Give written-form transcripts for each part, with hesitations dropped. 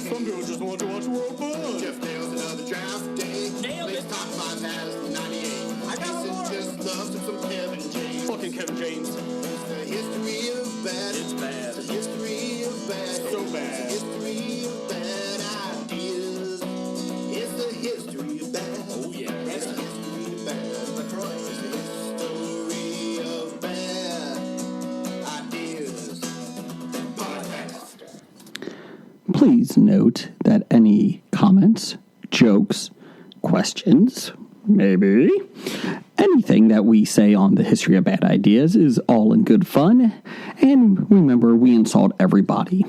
Some people just want to watch world fun. Jeff nails another draft day. Nailed Makes it. top 5 has 98. Jason just loves him some Kevin James. Fucking Kevin James. It's the history of bad. It's bad. It's the history of bad. So bad. It's the history of bad ideas. It's the history of bad. Oh, yeah. It's the history of bad. That's right. It's the history of bad ideas. Podcast. Please note that any comments, jokes, questions, maybe anything that we say on the history of bad ideas is all in good fun. And remember, we insult everybody.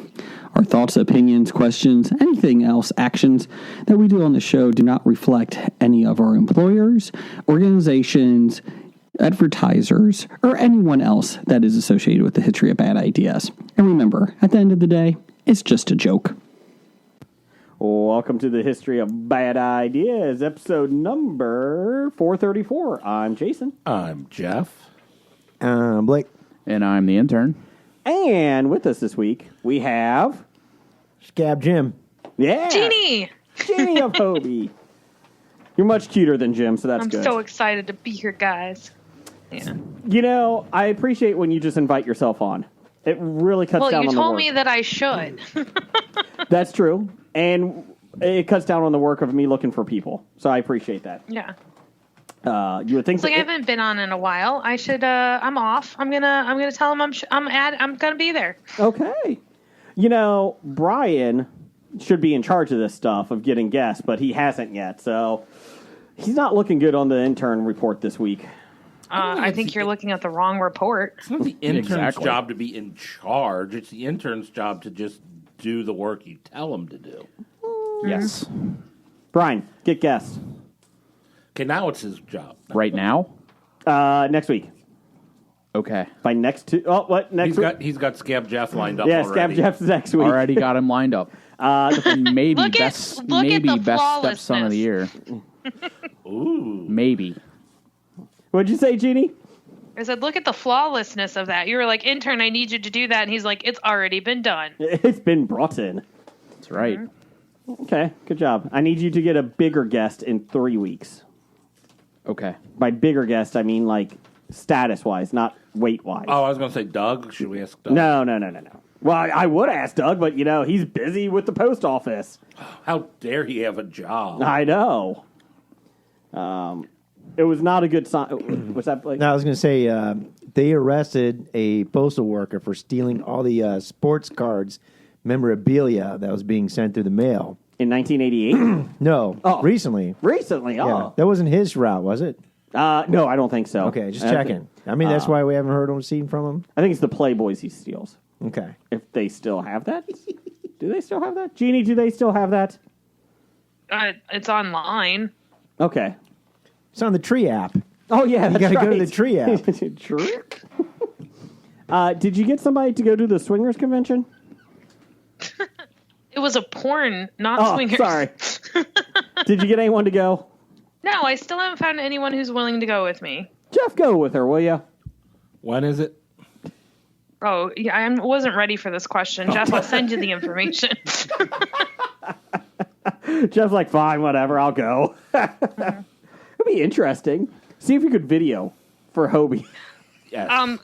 Our thoughts, opinions, questions, anything else, actions that we do on the show do not reflect any of our employers, organizations, advertisers, or anyone else that is associated with the history of bad ideas. And remember, at the end of the day, it's just a joke. Welcome to the History of Bad Ideas, episode number 434. I'm Jason. I'm Jeff. Blake. And I'm the intern. And with us this week, we have... Scab Jim. Yeah! Jeannie! Jeannie of Hobie. You're much cuter than Jim, so that's I'm good. so excited to be here, guys. Yeah. You know, I appreciate when you just invite yourself on. It really cuts Well, down you on the work. told me that I should. That's true. And it cuts down on the work of me looking for people. So I appreciate that. Yeah. You would think It's like I haven't been on in a while. I should. I'm off. I'm gonna tell him I'm gonna be there. Okay. You know, Brian should be in charge of this stuff of getting guests, but he hasn't yet. So he's not looking good on the intern report this week. I think you're looking at the wrong report. It's not the intern's Exactly. job to be in charge. It's the intern's job to just do the work you tell them to do. Yes. Brian, get guests. Okay, now it's his job. Right now? Next week. Okay. By next two. Oh, what? Next week? He's got Scab Jeff lined up Yeah, already. Scab Jeff's next week. Already got him lined up. Maybe Look at- best look at maybe the best stepson of the year. Ooh. Maybe. What'd you say, Jeannie? I said, look at the flawlessness of that. You were like, intern, I need you to do that, and he's like, it's already been done. It's been brought in. That's right. Okay, good job. I need you to get a bigger guest in 3 weeks. Okay. By bigger guest, I mean like status-wise, not weight-wise. Oh, I was going to say Doug. Should we ask Doug? No. Well, I would ask Doug, but, you know, he's busy with the post office. How dare he have a job? I know. It was not a good sign. Was that Blake? No, I was going to say they arrested a postal worker for stealing all the sports cards memorabilia that was being sent through the mail. In 1988? No, Oh. recently. Recently, Yeah, oh. that wasn't his route, was it? No, I don't think so. Okay, just checking. I mean, that's why we haven't heard or seen from him. I think it's the Playboys he steals. Okay. If they still have that. Do they still have that? Jeannie, do they still have that? It's online. Okay. It's on the Tree app. Oh, yeah, You that's got to right. go to the Tree app. True. Did you get somebody to go to the swingers convention? It was a porn, not swingers. Sorry. Did you get anyone to go? No, I still haven't found anyone who's willing to go with me. Jeff, go with her, will you? When is it? Oh, yeah, I wasn't ready for this question. Jeff, I'll send you the information. Jeff's like, fine, whatever, I'll go. It'll be interesting. See if you could video for Hobie. Yes.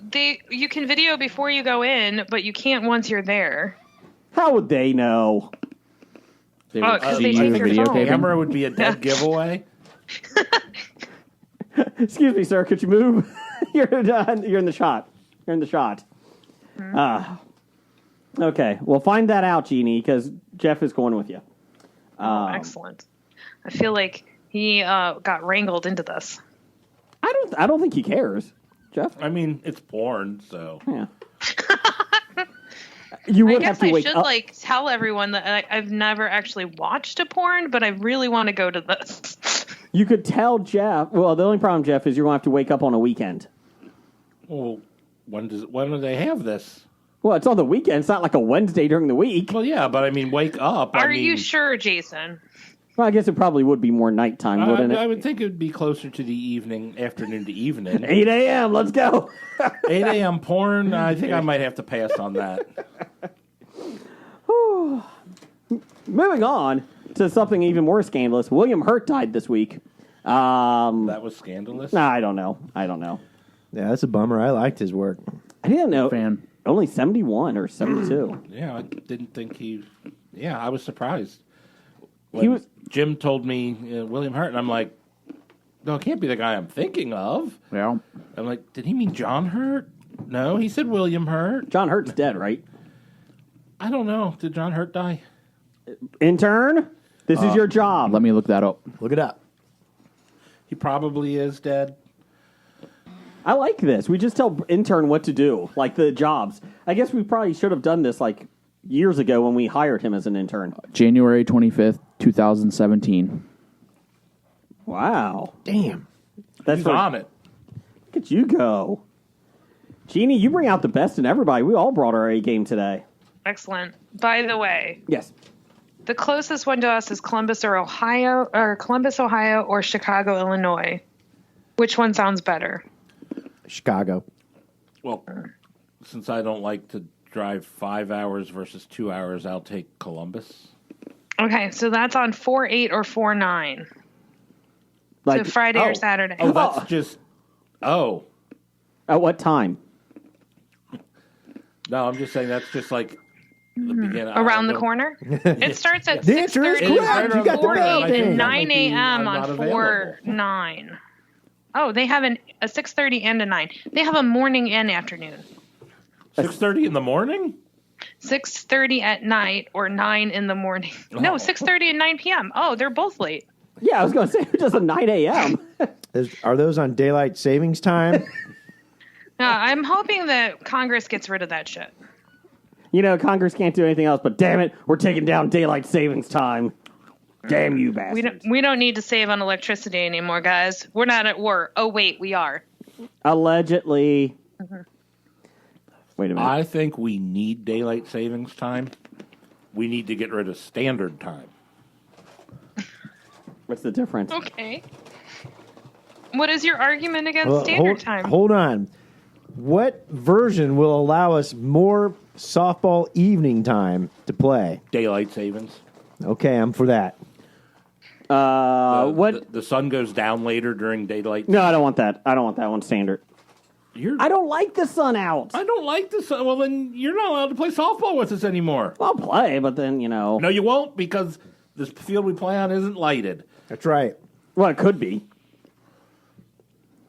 You can video before you go in, but you can't once you're there. How would they know? They Oh, would 'cause see they you take your phone. videotaping. Camera would be a dead giveaway. Excuse me, sir, could you move? You're in the shot. You're in the shot. Okay, well, find that out, Jeannie, because Jeff is going with you. Excellent. I feel like he got wrangled into this. I don't think he cares, Jeff. I mean, it's porn, so. Yeah. You I would guess have to I wake should up. tell everyone that I've never actually watched a porn, but I really want to go to this. You could tell Jeff. Well, the only problem, Jeff, is you're going to have to wake up on a weekend. Well, when do they have this? Well, it's on the weekend. It's not like a Wednesday during the week. Well, yeah, but I mean, wake up. Are you sure, Jason? Well, I guess it probably would be more nighttime, wouldn't it? I would think it would be closer to the evening, afternoon to evening. 8 a.m., let's go. 8 a.m. porn, I think I might have to pass on that. moving on to something even more scandalous. William Hurt died this week. That was scandalous. Nah, I don't know. Yeah, that's a bummer. I liked his work. I didn't know. Fan. Only 71 or 72. Yeah, I didn't think he. Yeah, I was surprised. He was. Jim told me William Hurt, and I'm like, no, it can't be the guy I'm thinking of. Yeah. I'm like, did he mean John Hurt? No, he said William Hurt. John Hurt's dead, right? I don't know. Did John Hurt die? Intern, this is your job. Let me look that up. Look it up. He probably is dead. I like this. We just tell intern what to do, like the jobs. I guess we probably should have done this like years ago when we hired him as an intern. January 25th, 2017. Wow. Damn. That's He's for- on it. Look at you go. Jeannie, you bring out the best in everybody. We all brought our A game today. Excellent. By the way, Yes. the closest one to us is Columbus, Ohio, or Chicago, Illinois. Which one sounds better? Chicago. Well, since I don't like to drive 5 hours versus 2 hours, I'll take Columbus. Okay, so that's on 4/8 or 4/9. Like So Friday or Saturday. Oh, that's just. Oh. At what time? No, I'm just saying that's just like the beginning. Around the corner? It starts at The answer is 6:30 correct. You got the bell. and That 9 might be- a.m. I'm on not available. 4/9. Oh, they have a 6:30 and a 9. They have a morning and afternoon. 6:30 in the morning? 6:30 at night or 9 in the morning. No, 6:30 and 9 p.m. Oh, they're both late. Yeah, I was going to say, just a 9 a.m. Are those on daylight savings time? I'm hoping that Congress gets rid of that shit. You know, Congress can't do anything else, but damn it, we're taking down daylight savings time. Damn you bastards. We don't need to save on electricity anymore, guys. We're not at war. Oh, wait, we are. Allegedly. Wait a minute. I think we need daylight savings time. We need to get rid of standard time. What's the difference? Okay. What is your argument against standard time? Hold on. What version will allow us more softball evening time to play? Daylight savings. Okay, I'm for that. What? The sun goes down later during daylight. No, I don't want that. I don't want that one standard. I don't like the sun out. I don't like the sun. Well, then you're not allowed to play softball with us anymore. I'll play, but then, you know. No, you won't, because this field we play on isn't lighted. That's right. Well, it could be.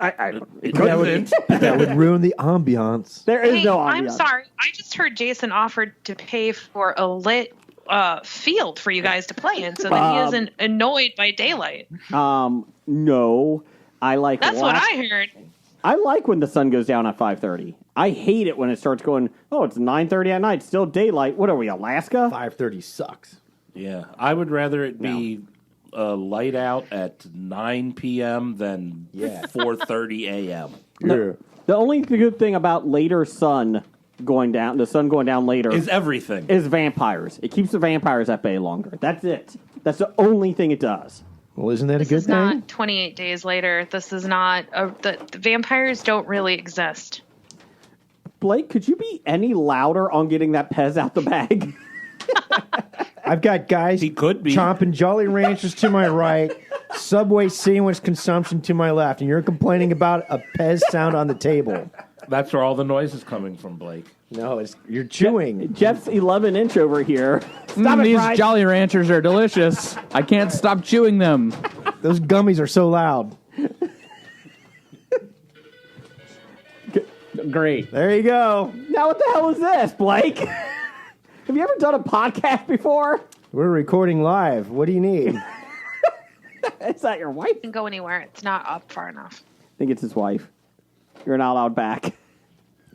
That would ruin the ambiance. There is Hey, no I'm ambiance. sorry. I just heard Jason offered to pay for a lit field for you guys to play in so that he isn't annoyed by daylight. No. I like That's what I heard. I like when the sun goes down at 5:30. I hate it when it starts going, oh, it's 9:30 at night, still daylight. What are we, Alaska? 5:30 sucks. Yeah, I would rather it be light out at 9 p.m. than 4:30 a.m. Yeah. The only good thing about later sun going down, the sun going down later, Is everything. is vampires. It keeps the vampires at bay longer. That's it. That's the only thing it does. Well, isn't that a This good is thing? not 28 days later. This is not the vampires don't really exist. Blake, could you be any louder on getting that Pez out the bag? I've got guys He could be. chomping Jolly Ranchers to my right, Subway sandwich consumption to my left, and you're complaining about a Pez sound on the table. That's where all the noise is coming from, Blake. No, you're chewing. Jeff's 11-inch over here. Stop it, These Brian. Jolly Ranchers are delicious. I can't stop chewing them. Those gummies are so loud. Great. There you go. Now what the hell is this, Blake? Have you ever done a podcast before? We're recording live. What do you need? Is that your wife? Can go anywhere. It's not up far enough. I think it's his wife. You're not allowed back.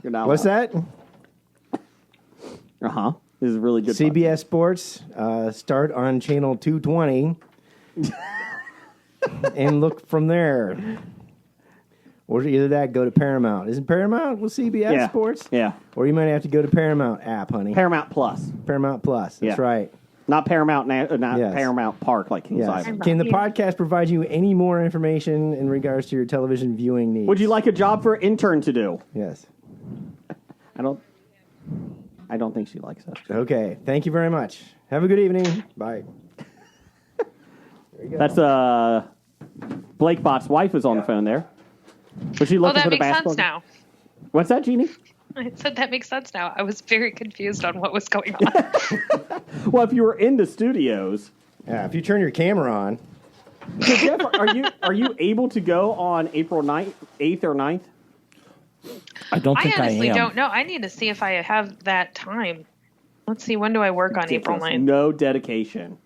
You're not What's allowed. that? Uh-huh. This is really good. CBS Sports start on channel 220 and look from there. Or either that, go to Paramount. Isn't Paramount with CBS Yeah. Sports? Yeah. Or you might have to go to Paramount app, honey. Paramount Plus. Paramount Plus. That's Yeah. right. Not Paramount not Yes. Paramount Park like Kings Yes. Island. Can the podcast provide you any more information in regards to your television viewing needs? Would you like a job for intern to do? Yes. I don't think she likes us. Okay. Thank you very much. Have a good evening. Bye. That's Blake Bot's wife is on the phone there. Was she looking that for the makes basketball? sense now. What's that, Jeannie? I said that makes sense now. I was very confused on what was going on. Well, if you were in the studios, Yeah, if you turn your camera on. so Jeff, are you able to go on April 8th or 9th? I don't I think I honestly am. don't know. I need to see if I have that time. Let's see. When do I work on April 9th? No dedication.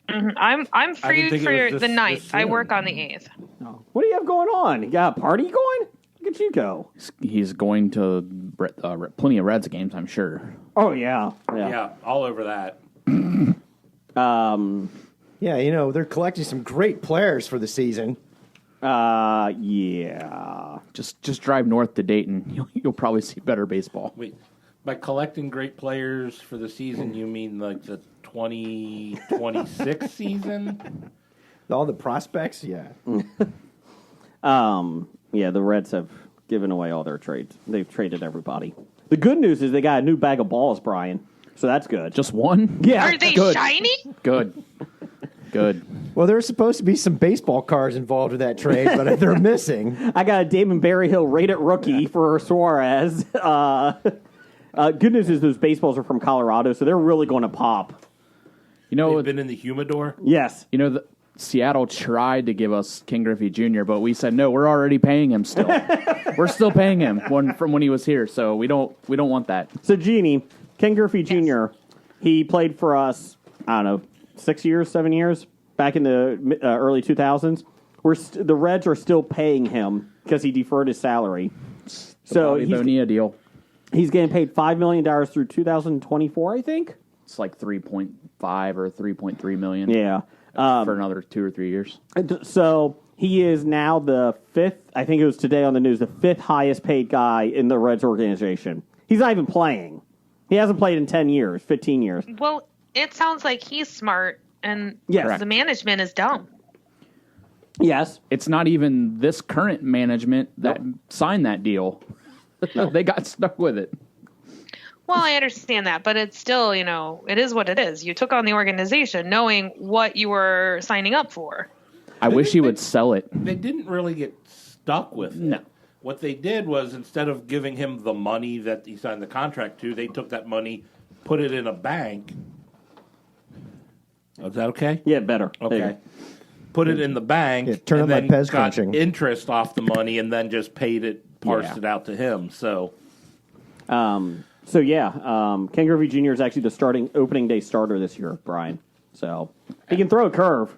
I'm free think it for was the this 9th. I soon. work on the 8th. What do you have going on? You got a party going? Look at you go. He's going to plenty of Reds games, I'm sure. Oh, yeah. Yeah, all over that. Yeah, they're collecting some great players for the season. Yeah. Just drive north to Dayton. You'll probably see better baseball. Wait, by collecting great players for the season, you mean like the 2026 season? All the prospects, yeah. Yeah, the Reds have given away all their trades. They've traded everybody. The good news is they got a new bag of balls, Brian. So that's good. Just one? Yeah. Are they good. shiny? Good. Good. Well, there's supposed to be some baseball cards involved with that trade, but they're missing. I got a Damon Berryhill rated rookie for Suarez. Good news is those baseballs are from Colorado, so they're really going to pop. They've been in the humidor. Yes. Seattle tried to give us King Griffey Jr., but we said no. We're already paying him still. We're still paying him from when he was here, so we don't want that. So, Jeannie, Ken Griffey Jr., he played for us, I don't know, 6 years, 7 years, back in the early 2000s. The Reds are still paying him because he deferred his salary. So Bobby Bonilla deal. He's getting paid $5 million through 2024, I think. It's like 3.5 or 3.3 million. Yeah. For another 2 or 3 years. So he is now the fifth, I think it was today on the news, the fifth highest paid guy in the Reds organization. He's not even playing. He hasn't played in 10 years, 15 years. Well, it sounds like he's smart and Yes. the management is dumb. Yes. It's not even this current management that signed that deal. They got stuck with it. Well, I understand that, but it's still, it is what it is. You took on the organization knowing what you were signing up for. I wish he would sell it. They didn't really get stuck with it. No. What they did was instead of giving him the money that he signed the contract to, they took that money, put it in a bank. Is that okay? Yeah, better. Okay. Put it in the bank. Yeah, turn and on my then Pez got crunching. interest off the money, and then just parsed it out to him. So, Ken Griffey Jr. is actually the opening day starter this year, Brian. So he can throw a curve.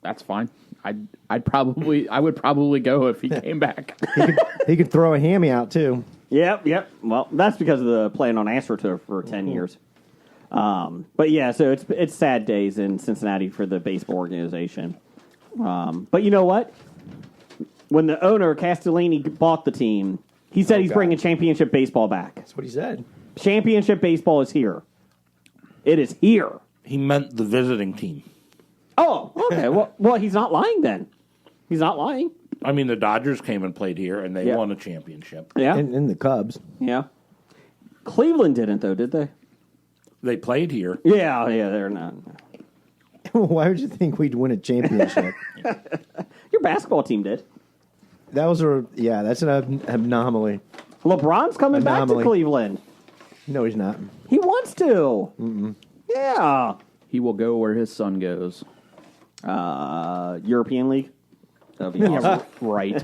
That's fine. I would probably go if he came back. He could throw a hammy out, too. Yep. Well, that's because of the playing on AstroTurf for 10 years. But yeah, so it's sad days in Cincinnati for the baseball organization. But you know what? When the owner, Castellini, bought the team, he said he's God. bringing championship baseball back. That's what he said. Championship baseball is here. It is here. he meant the visiting team. Oh, okay. well, he's not lying then. He's not lying. I mean, the Dodgers came and played here, and they Yeah. won a championship. Yeah. And the Cubs. Yeah. Cleveland didn't, though, did they? They played here. Yeah, they're not. Why would you think we'd win a championship? Your basketball team did. That's an anomaly. LeBron's coming back to Anomaly. Cleveland. No, he's not. He wants to. Yeah. He will go where his son goes. European League. That'd be awesome. Right.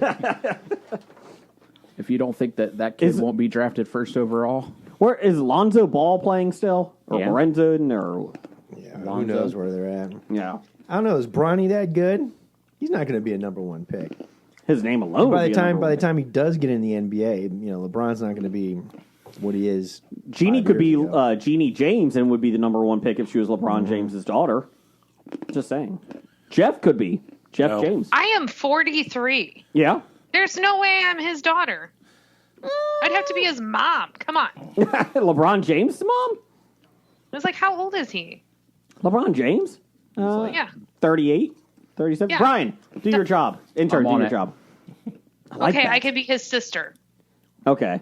If you don't think that kid won't be drafted first overall, Where is Lonzo Ball playing still? Or Yeah. Lorenzen? Or Yeah, who Lonzo. knows where they're at? yeah, I don't know. Is Bronny that good? He's not going to be a number one pick. his name alone. By would the be a time number one. he does get in the NBA, LeBron's not going to be what he is. Jeannie 5 could be years ago. Jeannie James and would be the number one pick if she was LeBron James's daughter. Just saying. Jeff could be Jeff No. James. I am 43. Yeah. There's no way I'm his daughter. I'd have to be his mom. Come on. LeBron James' mom. I was like, how old is he? LeBron James. Yeah. 38, 37. Yeah. Brian, do your job. Intern, I'm do on your it. job. I like Okay, that. I could be his sister. Okay.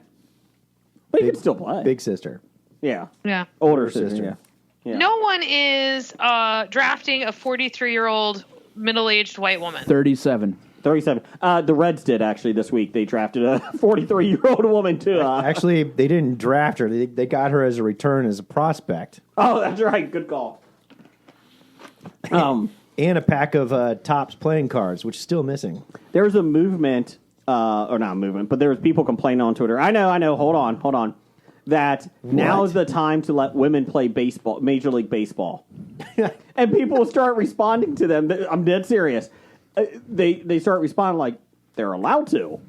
But you can still play. Big sister. Yeah. Yeah. Older sister. sister. Yeah. Yeah. No one is drafting a 43-year-old middle-aged white woman. 37. 37. The Reds did, actually, this week. They drafted a 43-year-old woman, too. Actually, they didn't draft her. They got her as a return as a prospect. Oh, that's right. Good call. And a pack of Topps playing cards, which is still missing. There's a movement, or not a movement, but there's people complaining on Twitter. I know. Hold on. That now is the time to let women play baseball, Major League Baseball. And people will start responding to them. I'm dead serious. They start responding like they're allowed to.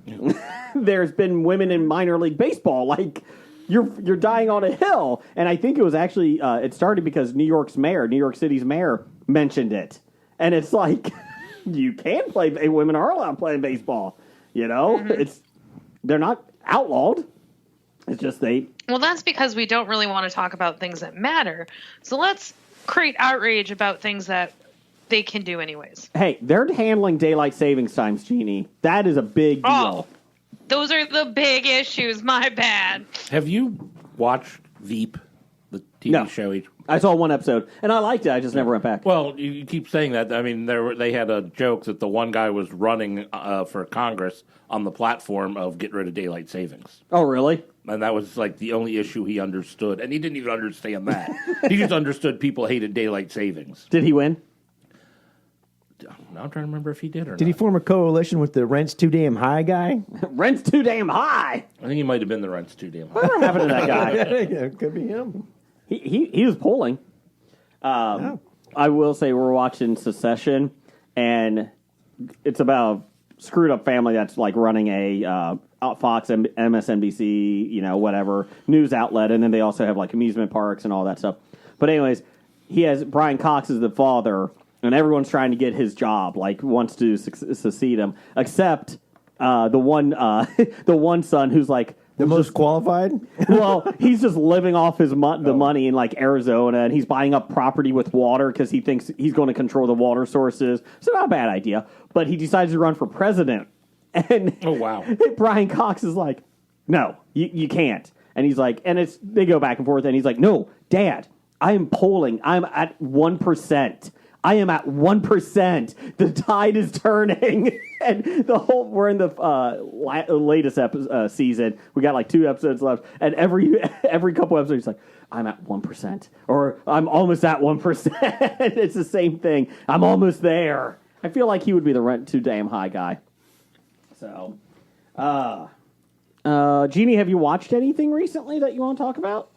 There's been women in minor league baseball. Like you're dying on a hill. And I think it was actually it started because New York City's mayor mentioned it. And it's like you can play. Women are allowed playing baseball. You know, they're not outlawed. It's just they. Well, that's because we don't really want to talk about things that matter. So let's create outrage about things that they can do anyways. Hey, they're handling daylight savings times, Jeannie. That is a big deal. Oh, those are the big issues. My bad. Have you watched Veep, the TV No. show? I saw one episode, and I liked it. I just never went back. Well, you keep saying that. I mean, they had a joke that the one guy was running for Congress on the platform of get rid of daylight savings. Oh, really? And that was like the only issue he understood. And he didn't even understand that. He just understood people hated daylight savings. Did he win? Now I'm trying to remember if he did or not. Did he form a coalition with the Rent's Too Damn High guy? Rent's too damn high. I think he might have been the rent's too damn high. Whatever happened to that guy? Yeah, could be him. He was polling. I will say we're watching Succession, and it's about a screwed up family that's like running a Fox, MSNBC, whatever news outlet, and then they also have like amusement parks and all that stuff. But anyways, he has Brian Cox as the father, and everyone's trying to get his job, like wants to succeed him, except the one son who's like. The most qualified? Well, he's just living off the money in like Arizona, and he's buying up property with water because he thinks he's going to control the water sources. So not a bad idea. But he decides to run for president, and Oh, wow. Brian Cox is like, "No, you can't." And he's like, and they go back and forth, and he's like, "No, Dad, I am polling. I'm at 1%. I am at 1%. The tide is turning." And we're in the latest season. We got like 2 episodes left. And every couple episodes, he's like, "I'm at 1%. Or I'm almost at 1%. It's the same thing. I'm almost there. I feel like he would be the rent too damn high guy. So, Jeannie, have you watched anything recently that you want to talk about?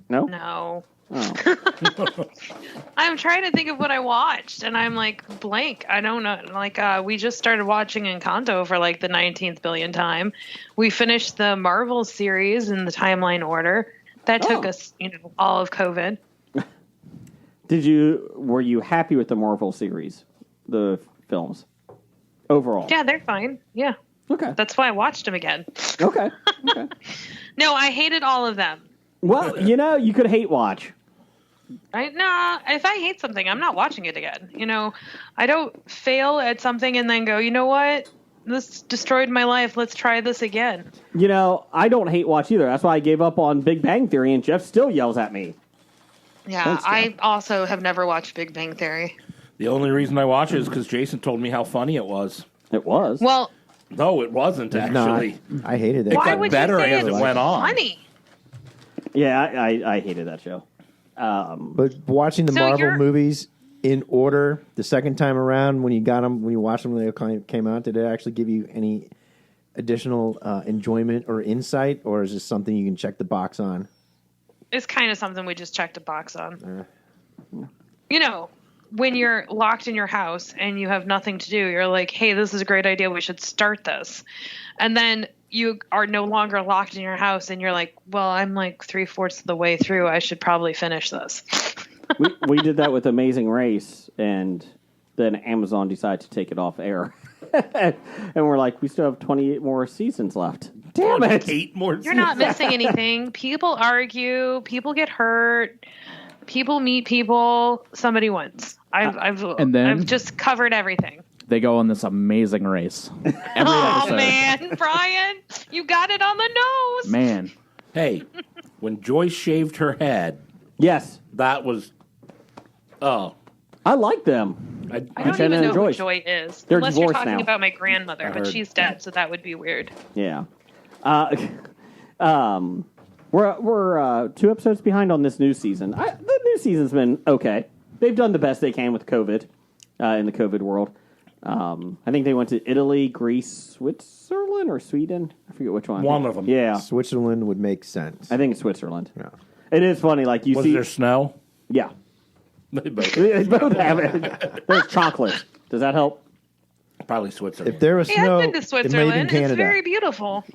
No? No. Oh. I'm trying to think of what I watched, and I'm like blank. I don't know. Like, we just started watching Encanto for like the 19th billion time. We finished the Marvel series in the timeline order. That took us, all of COVID. Were you happy with the Marvel series, the films, overall? Yeah, they're fine. Yeah. Okay. That's why I watched them again. Okay. No, I hated all of them. Well, you could hate watch. If I hate something, I'm not watching it again. I don't fail at something and then go, you know what? This destroyed my life. Let's try this again. I don't hate watch either. That's why I gave up on Big Bang Theory, and Jeff still yells at me. Yeah, Thanks, I also have never watched Big Bang Theory. The only reason I watch it is because Jason told me how funny it was. It was. Well, No, it wasn't, actually. No, I hated it. It why got would better you say as it's it went on. funny? Yeah, I hated that show. But watching the So Marvel you're- movies in order the second time around, when you watched them when they came out, did it actually give you any additional enjoyment or insight, or is this something you can check the box on? It's kind of something we just checked a box on. When you're locked in your house and you have nothing to do, you're like, hey, this is a great idea. We should start this. And then you are no longer locked in your house and you're like, well, I'm like 3/4 of the way through. I should probably finish this. we did that with Amazing Race, and then Amazon decided to take it off air. And we're like, we still have 28 more seasons left. Damn it. 8 more You're not missing anything. People argue. People get hurt. People meet people. Somebody wins. I've just covered everything. They go on this amazing race. Every Oh, episode. man. Brian, you got it on the nose. Man. Hey, When Joyce shaved her head, Yes, that was. Oh. I like them. I don't Shannon even know and Joyce. who Joy is. They're Unless you're divorced talking now. about my grandmother, but heard. she's dead, so that would be weird. Yeah. We're 2 episodes behind on this new season. The new season's been okay. They've done the best they can with COVID in the COVID world. I think they went to Italy, Greece, Switzerland, or Sweden. I forget which one. One of them. Yeah, Switzerland would make sense. I think it's Switzerland. Yeah. It is funny. Like you Was see, there snow? yeah, They both- they both have it. There's chocolate. Does that help? Probably Switzerland. If there was Hey, snow, I've been to it may have been Switzerland. Canada. It's very beautiful.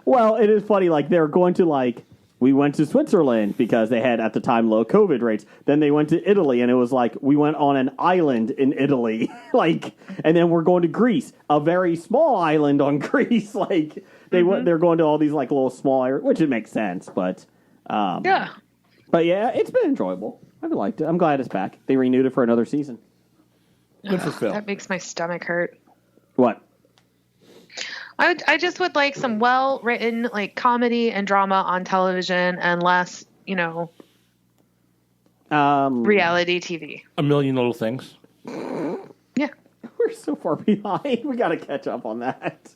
Well, it is funny. Like they're going to we went to Switzerland because they had at the time low COVID rates. Then they went to Italy, and it was like we went on an island in Italy, and then we're going to Greece, a very small island on Greece. They're going to all these little small areas, which it makes sense, but Yeah. But yeah, it's been enjoyable. I've liked it. I'm glad it's back. They renewed it for another season. Good for Phil. That makes my stomach hurt. What? I just would like some well-written comedy and drama on television and less, reality TV. A Million Little Things. Yeah. We're so far behind. We got to catch up on that.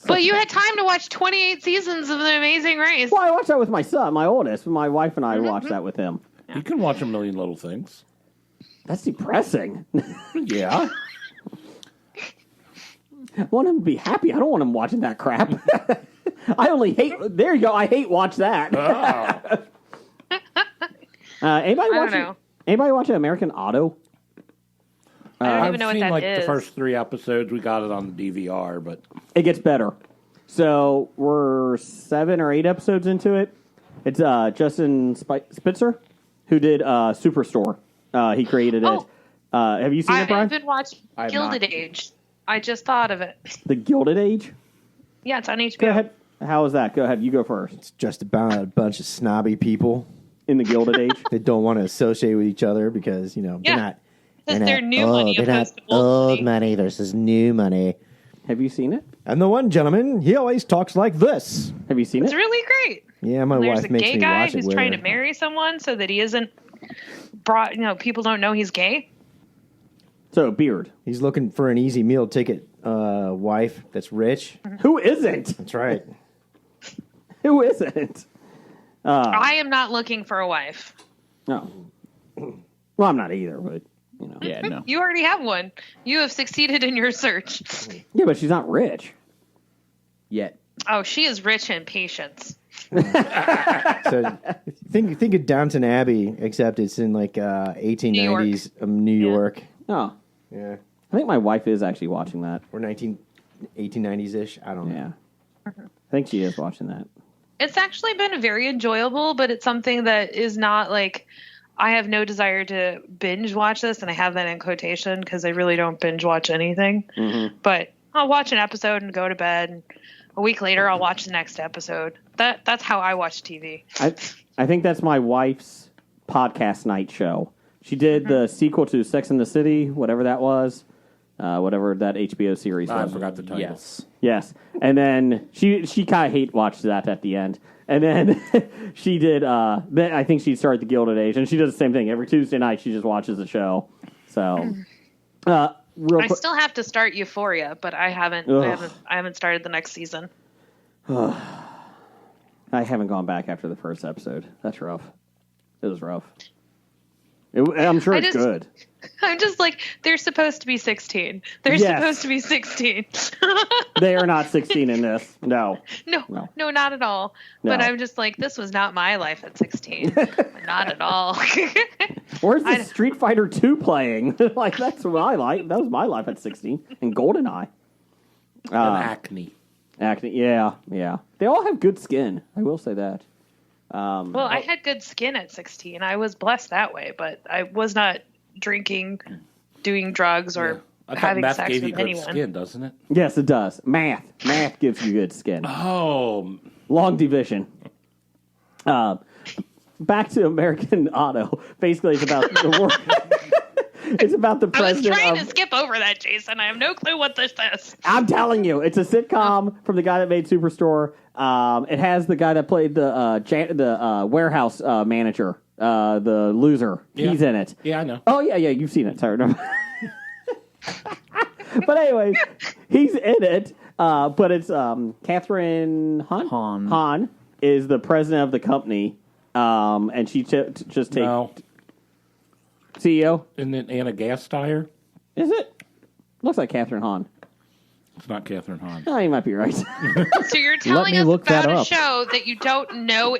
But you had time to watch 28 seasons of The Amazing Race. Well, I watched that with my son, my oldest. My wife and I watched that with him. You can watch A Million Little Things. That's depressing. Yeah. I want him to be happy. I don't want him watching that crap. I only hate. There you go. I hate watch that. Anybody don't know. Anybody watching American Auto? I don't I've even know what seen that is. the first 3 episodes. We got it on the DVR, but It gets better. So we're 7 or 8 episodes into it. It's Justin Spitzer who did Superstore. He created it. Oh. Have you seen it, Brian? I've been watching I have Gilded not. Age. I just thought of it. The Gilded Age. Yeah, it's on HBO. Go ahead. How is that? Go ahead. You go first. It's just about a bunch of snobby people In the Gilded Age. that don't want to associate with each other because Yeah. they're not. Because they're new money They're not opposed to old money. money versus new money. Have you seen it? And the one gentleman, he always talks like this. Have you seen It's it? really great. Yeah, my There's wife a makes gay me guy watch it. who's with trying her. to marry someone so that he isn't brought, people don't know he's gay. So Beard. He's looking for an easy meal ticket wife that's rich. Who isn't? That's right. Who isn't? I am not looking for a wife. No. Well, I'm not either, but Yeah, no. You already have one. You have succeeded in your search. Yeah, but she's not rich. Yet. Oh, she is rich in patience. So think of Downton Abbey, except it's in 1890s New York. Oh, Yeah. I think my wife is actually watching that. Or 1890s ish. I don't know. Yeah. I think she is watching that. It's actually been very enjoyable, but it's something that is not I have no desire to binge watch this, and I have that in quotation because I really don't binge watch anything. Mm-hmm. But I'll watch an episode and go to bed, and a week later I'll watch the next episode. That's how I watch TV. I think that's my wife's podcast night show. She did the sequel to Sex and the City, whatever that was, whatever that HBO series I was. forgot the title. Yes. Yes, and then she kind of watched that at the end, and then she did. Then I think she started the Gilded Age, and she does the same thing every Tuesday night. She just watches the show. So, real I quick, still have to start Euphoria, but I haven't. Ugh. I haven't started the next season. I haven't gone back after the first episode. That's rough. It was rough. I'm sure it's good. I'm just they're supposed to be 16. They're Yes. supposed to be 16. They are not 16 in this. No. No, not at all. No. But I'm just this was not my life at 16. Not at all. Where's the Street Fighter 2 playing? That's what I like. That was my life at 16. And GoldenEye. And acne. Acne. Yeah. They all have good skin. I will say that. Well, I had good skin at 16. I was blessed that way, but I was not drinking, doing drugs, or I thought having meth sex gave you with good anyone. skin, doesn't it? Yes, it does. Math gives you good skin. Oh, Long division. Back to American Auto. Basically, it's about the world. It's about the I was president trying of... to skip over that, Jason. I have no clue what this is. I'm telling you, it's a sitcom from the guy that made Superstore. It has the guy that played the warehouse manager, the loser. Yeah. He's in it. Yeah, I know. Oh, yeah, you've seen it, sorry. But anyways, he's in it. But it's Catherine Hahn is the president of the company, and she just takes No. CEO. Isn't it Anna Gasteyer? Is it? Looks like Catherine Hahn. It's not Catherine Hahn. Oh, you might be right. So you're telling me us look that about a up. show that you don't know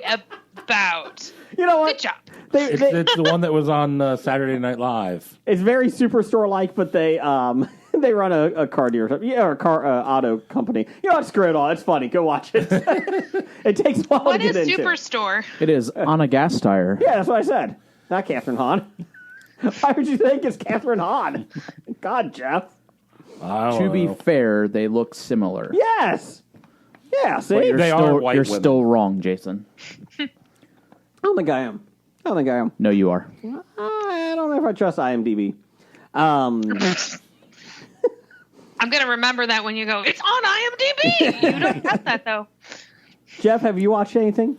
about. You know what? Good job. It's the one that was on Saturday Night Live. It's very Superstore-like, but they they run a car dealership, or a car auto company. You know what? Screw it all. It's funny. Go watch it. It takes a while What to get is into. Superstore? It is Anna Gasteyer. Yeah, that's what I said. Not Catherine Hahn. Why would you think it's Catherine Hahn? God, Jeff. I To don't be know. fair, they look similar. Yes. Yeah. See, But you're They are still, white you're women. still wrong, Jason. I don't think I am. No, you are. I don't know if I trust IMDb. I'm going to remember that when you go, it's on IMDb. You don't have that, though. Jeff, have you watched anything?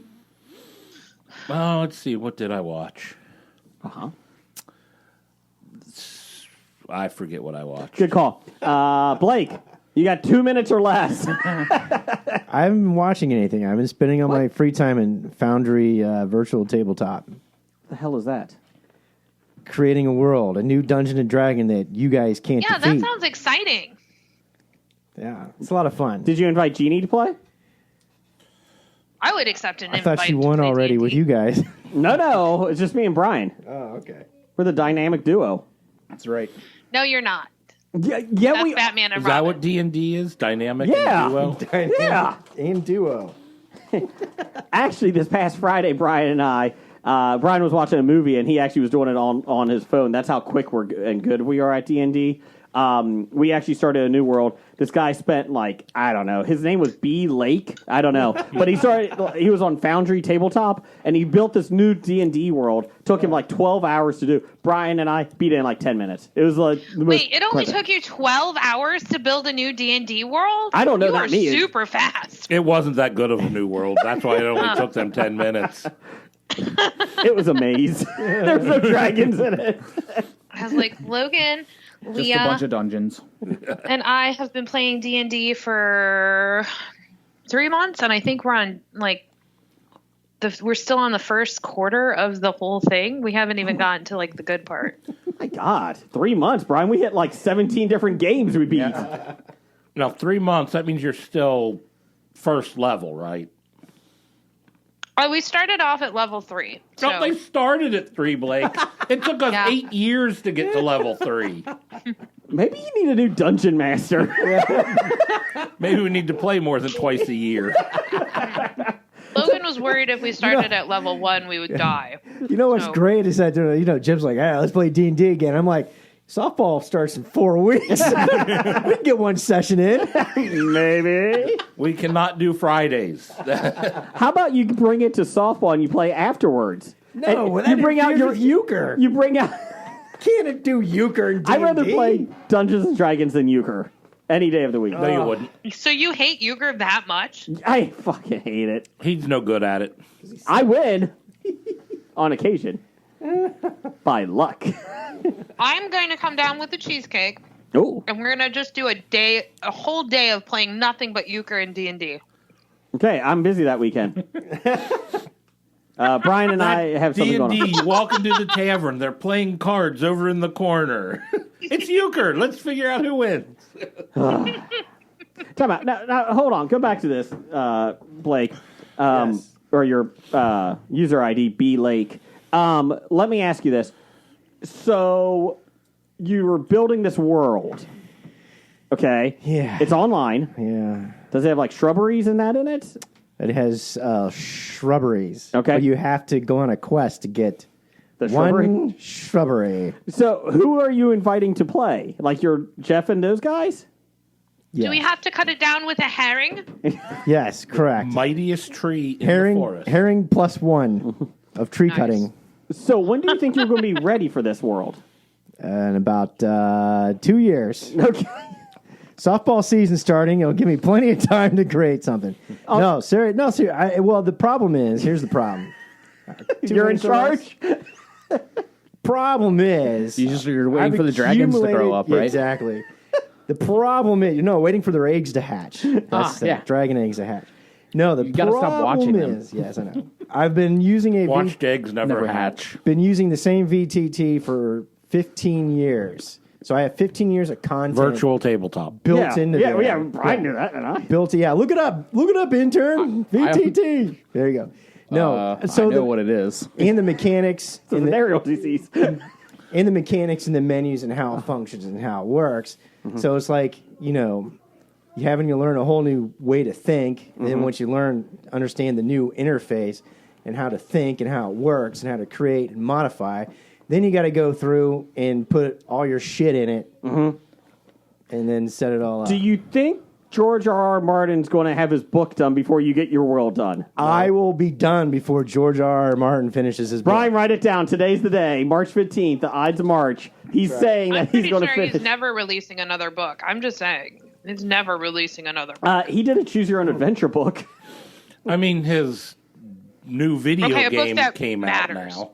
Oh, let's see. What did I watch? Uh-huh. I forget what I watched. Good call. Blake, you got 2 minutes or less. I haven't been watching anything. I've been spending all my free time in Foundry virtual tabletop, The hell is that? creating a world, a new Dungeon and Dragon that you guys can't Yeah, that defeat. sounds exciting. Yeah, it's a lot of fun. Did you invite Jeannie to play? I would accept an I invite. thought she to won play already D&D. with you guys. No, it's just me and Brian. Oh, okay. We're the dynamic duo. That's right. No, you're not. Yeah, That's we. Batman and Is that Robin. what D&D is? Dynamic Yeah. and duo? Yeah. And duo. Actually, this past Friday, Brian and I, Brian was watching a movie, and he actually was doing it on his phone. That's how quick and good we are at D&D. We actually started a new world. This guy spent I don't know. His name was B Lake. I don't know, but he was on Foundry Tabletop, and he built this new D&D world. Took him 12 hours to do. Brian and I beat it in 10 minutes. It was the most Wait, it only perfect. took you 12 hours to build a new D&D world? I don't know, You not are me. super fast. It wasn't that good of a new world. That's why it only took them 10 minutes. It was a maze. There's no dragons in it. I was like, Logan, Just Leah, a bunch of dungeons. and I have been playing D&D for 3 months, and I think we're on we're still on the first quarter of the whole thing. We haven't even gotten to the good part. My God, 3 months, Brian. We hit 17 different games we beat. Now, 3 months, that means you're still first level, right? Oh, we started off at level 3. So No, they started at 3, Blake. It took us Yeah. 8 years to get to level 3. Maybe you need a new dungeon master. Maybe we need to play more than twice a year. Logan was worried if we started at level 1, we would die. You know what's So- great is that Jim's like, let's play D&D again. I'm like, softball starts in 4 weeks. We can get one session in. Maybe. We cannot do Fridays. How about you bring it to softball and you play afterwards? No, And that you bring out your interferes with euchre. You bring out. Can't do euchre and D&D. I'd rather play Dungeons and Dragons than euchre any day of the week. No, you wouldn't. So you hate euchre that much? I fucking hate it. He's no good at it. I win on occasion by luck. I'm going to come down with the cheesecake, Oh, and we're going to just do a whole day of playing nothing but euchre and D&D. okay. I'm busy that weekend. Brian and I have something going on. D&D, you walk into the tavern. They're playing cards over in the corner. It's euchre. Let's figure out who wins. Time out. Now, hold on. Go back to this, Blake, Yes. or your user ID, B Lake. Let me ask you this. So, you were building this world, okay? Yeah. It's online. Yeah. Does it have shrubberies and that in it? It has shrubberies. Okay. But you have to go on a quest to get The shrubbery? one shrubbery. So, who are you inviting to play? Your Jeff and those guys? Yes. Do we have to cut it down with a herring? Yes, correct. Mightiest tree in the forest. Herring plus 1 of tree Nice. cutting. So, when do you think you're going to be ready for this world? In about 2 years. Okay. Softball season starting. It'll give me plenty of time to create something. No, seriously. Well, the problem is, here's the problem. You're in charge? Problem is, You're waiting for the dragons to grow up, right? Exactly. The problem is, waiting for their eggs to hatch. That's the yeah. dragon eggs to hatch. No, the You gotta stop problem watching them. is, yes, I know. I've been using Watched eggs never hatch. been using the same VTT for 15 years. So I have 15 years of content Virtual tabletop. built into there. Yeah, Brian knew that, didn't I? Built, yeah. Look it up, intern. VTT. There you go. No, so I know what it is. and the mechanics, So and the the, aerial disease. and the mechanics and the menus and how it functions and how it works. So it's like, you having to learn a whole new way to think. And then once you understand the new interface and how to think and how it works and how to create and modify, then you got to go through and put all your shit in it and then set it all up. Do you think George R.R. Martin's going to have his book done before you get your world done? I will be done before George R.R. Martin finishes his book. Brian, write it down. Today's the day, March 15th, the Ides of March. He's saying I'm that he's pretty going to sure finish. he's never releasing another book. I'm just saying. He's never releasing another book. He did a Choose Your Own Adventure book. I mean, his new video Okay, a book game that came matters. out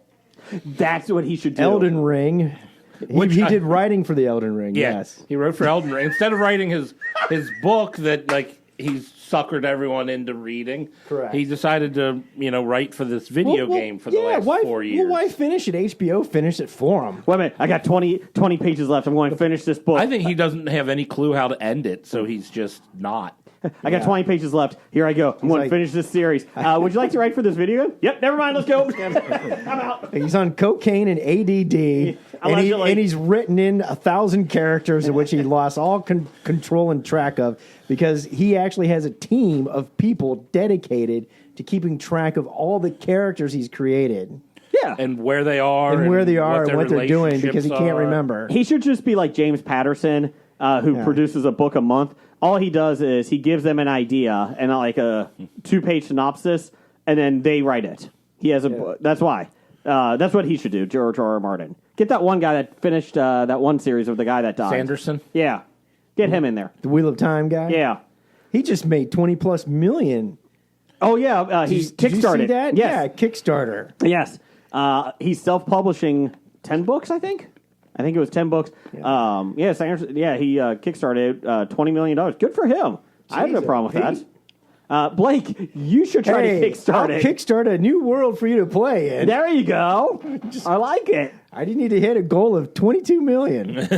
now. That's what he should do. Elden Ring. He did writing for the Elden Ring, Yeah, yes. he wrote for Elden Ring. Instead of writing his book that he's suckered everyone into reading, Correct. he decided to write for this video game for the last 4 years. Well, why finish it? HBO finished it for him. Wait a minute. I got 20 pages left. I'm going to finish this book. I think he doesn't have any clue how to end it, so he's just not. I got 20 pages left. Here I go. I'm going to like- finish this series. Would you like to write for this video? Yep, never mind. Let's go. I'm out. He's on cocaine and ADD, Allegedly. and he's written in 1,000 characters in which he lost all control and track of because he actually has a team of people dedicated to keeping track of all the characters he's created Yeah. And where they are, and where they are their and what they're doing because he relationships can't are. remember. He should just be like James Patterson, who Yeah. produces a book a month. All he does is he gives them an idea and like a 2-page synopsis, and then they write it. He has a book. That's why. That's what he should do, George R.R. Martin. Get that one guy that finished that one series of the guy that died. Sanderson? Yeah. Get him in there. The Wheel of Time guy? Yeah. He just made 20+ million. Oh, yeah. He Did you see kickstarted. that? Yes. Yeah, Kickstarter. Yes. He's self-publishing 10 books, I think. I think it was 10 books. Yeah, Sanderson, he kickstarted $20 million. Good for him. I have no problem with that. Blake, you should try to kickstart I'll it. kickstart a new world for you to play in. There you go. I like it. I just need to hit a goal of 22 million.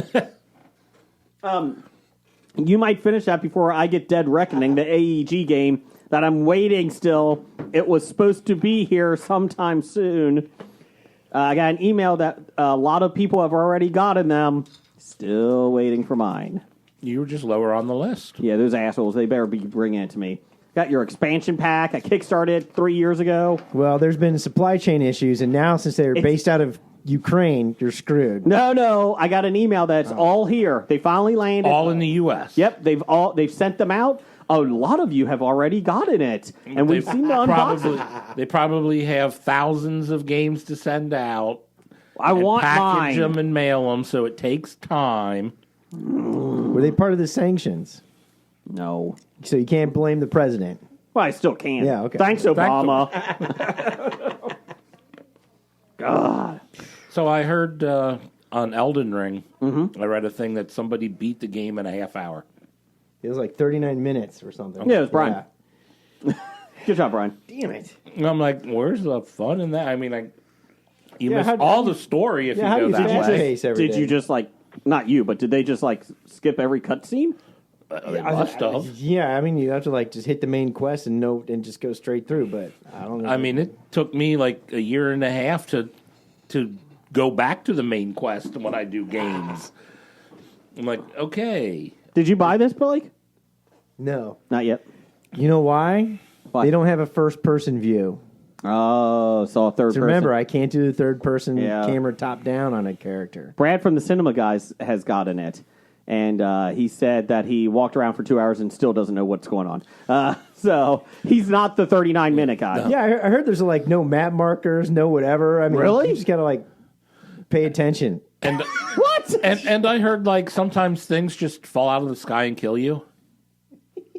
You might finish that before I get Dead Reckoning, the AEG game that I'm waiting still. It was supposed to be here sometime soon. I got an email that a lot of people have already gotten them. Still waiting for mine. You were just lower on the list. Yeah, those assholes, they better be bringing it to me. Got your expansion pack. I kickstarted 3 years ago. Well, there's been supply chain issues, and now since they're based out of Ukraine, you're screwed. No, I got an email that's all here. They finally landed. All in the U.S. Yep, they've sent them out. A lot of you have already gotten it, and we've seen the unboxing. They probably have thousands of games to send out. I want package mine. them and mail them, so it takes time. Were they part of the sanctions? No. So you can't blame the president. Well, I still can. Yeah, okay. Thanks, Obama. God. So I heard on Elden Ring, I read a thing that somebody beat the game in a half hour. It was like 39 minutes or something. Yeah, it was Brian. Good job, Brian. Damn it. And I'm like, where's the fun in that? I mean, you Yeah, miss how- all the story if Yeah, how you do go you that finish way. it? Pace every Did day. you just not you, but did they just skip every cutscene? They must have. Yeah, I mean, you have to just hit the main quest and just go straight through. But I don't know. I mean, it took me like a year and a half to go back to the main quest when I do games. I'm like, okay. Did you buy this, Blake? No. Not yet. You know why? Why? They don't have a first-person view. Oh, so a third So person. remember, I can't do the third-person Yeah. camera top-down on a character. Brad from the Cinema Guys has gotten it, and he said that he walked around for 2 hours and still doesn't know what's going on. So he's not the 39-minute guy. Yeah, I heard there's no map markers, no whatever. I mean, Really? You just gotta pay attention. And What? And I heard like sometimes things just fall out of the sky and kill you.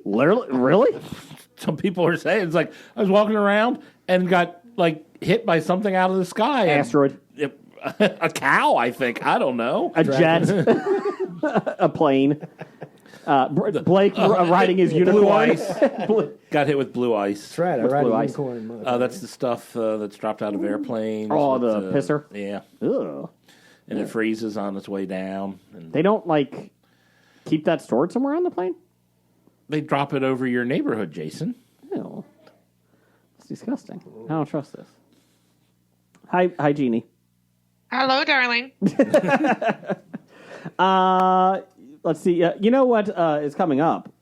Literally, really? Some people are saying it's like I was walking around and got like hit by something out of the sky. Asteroid. A cow, I think. I don't know. A jet. A plane. Blake riding his Blue unicorn. ice. Got hit with blue ice. That's right. I What's ride blue a ice? unicorn. That's the stuff that's dropped out of airplanes. Oh, with, the pisser? Yeah. Ugh. And it freezes on its way down. And They don't, like, keep that stored somewhere on the plane? they drop it over your neighborhood, Jason. Ew. It's disgusting. I don't trust this. Hi, Jeannie. Hello, darling. Let's see. You know what is coming up?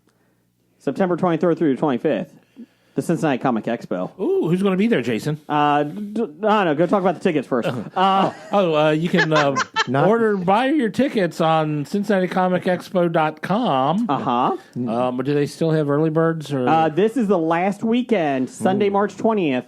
September 23rd through the 25th. The Cincinnati Comic Expo. Ooh, who's going to be there, Jason? I don't know. Go talk about the tickets first. You can buy your tickets on CincinnatiComicExpo.com. Uh-huh. But do they still have early birds? Or? This is the last weekend, Sunday, March 20th.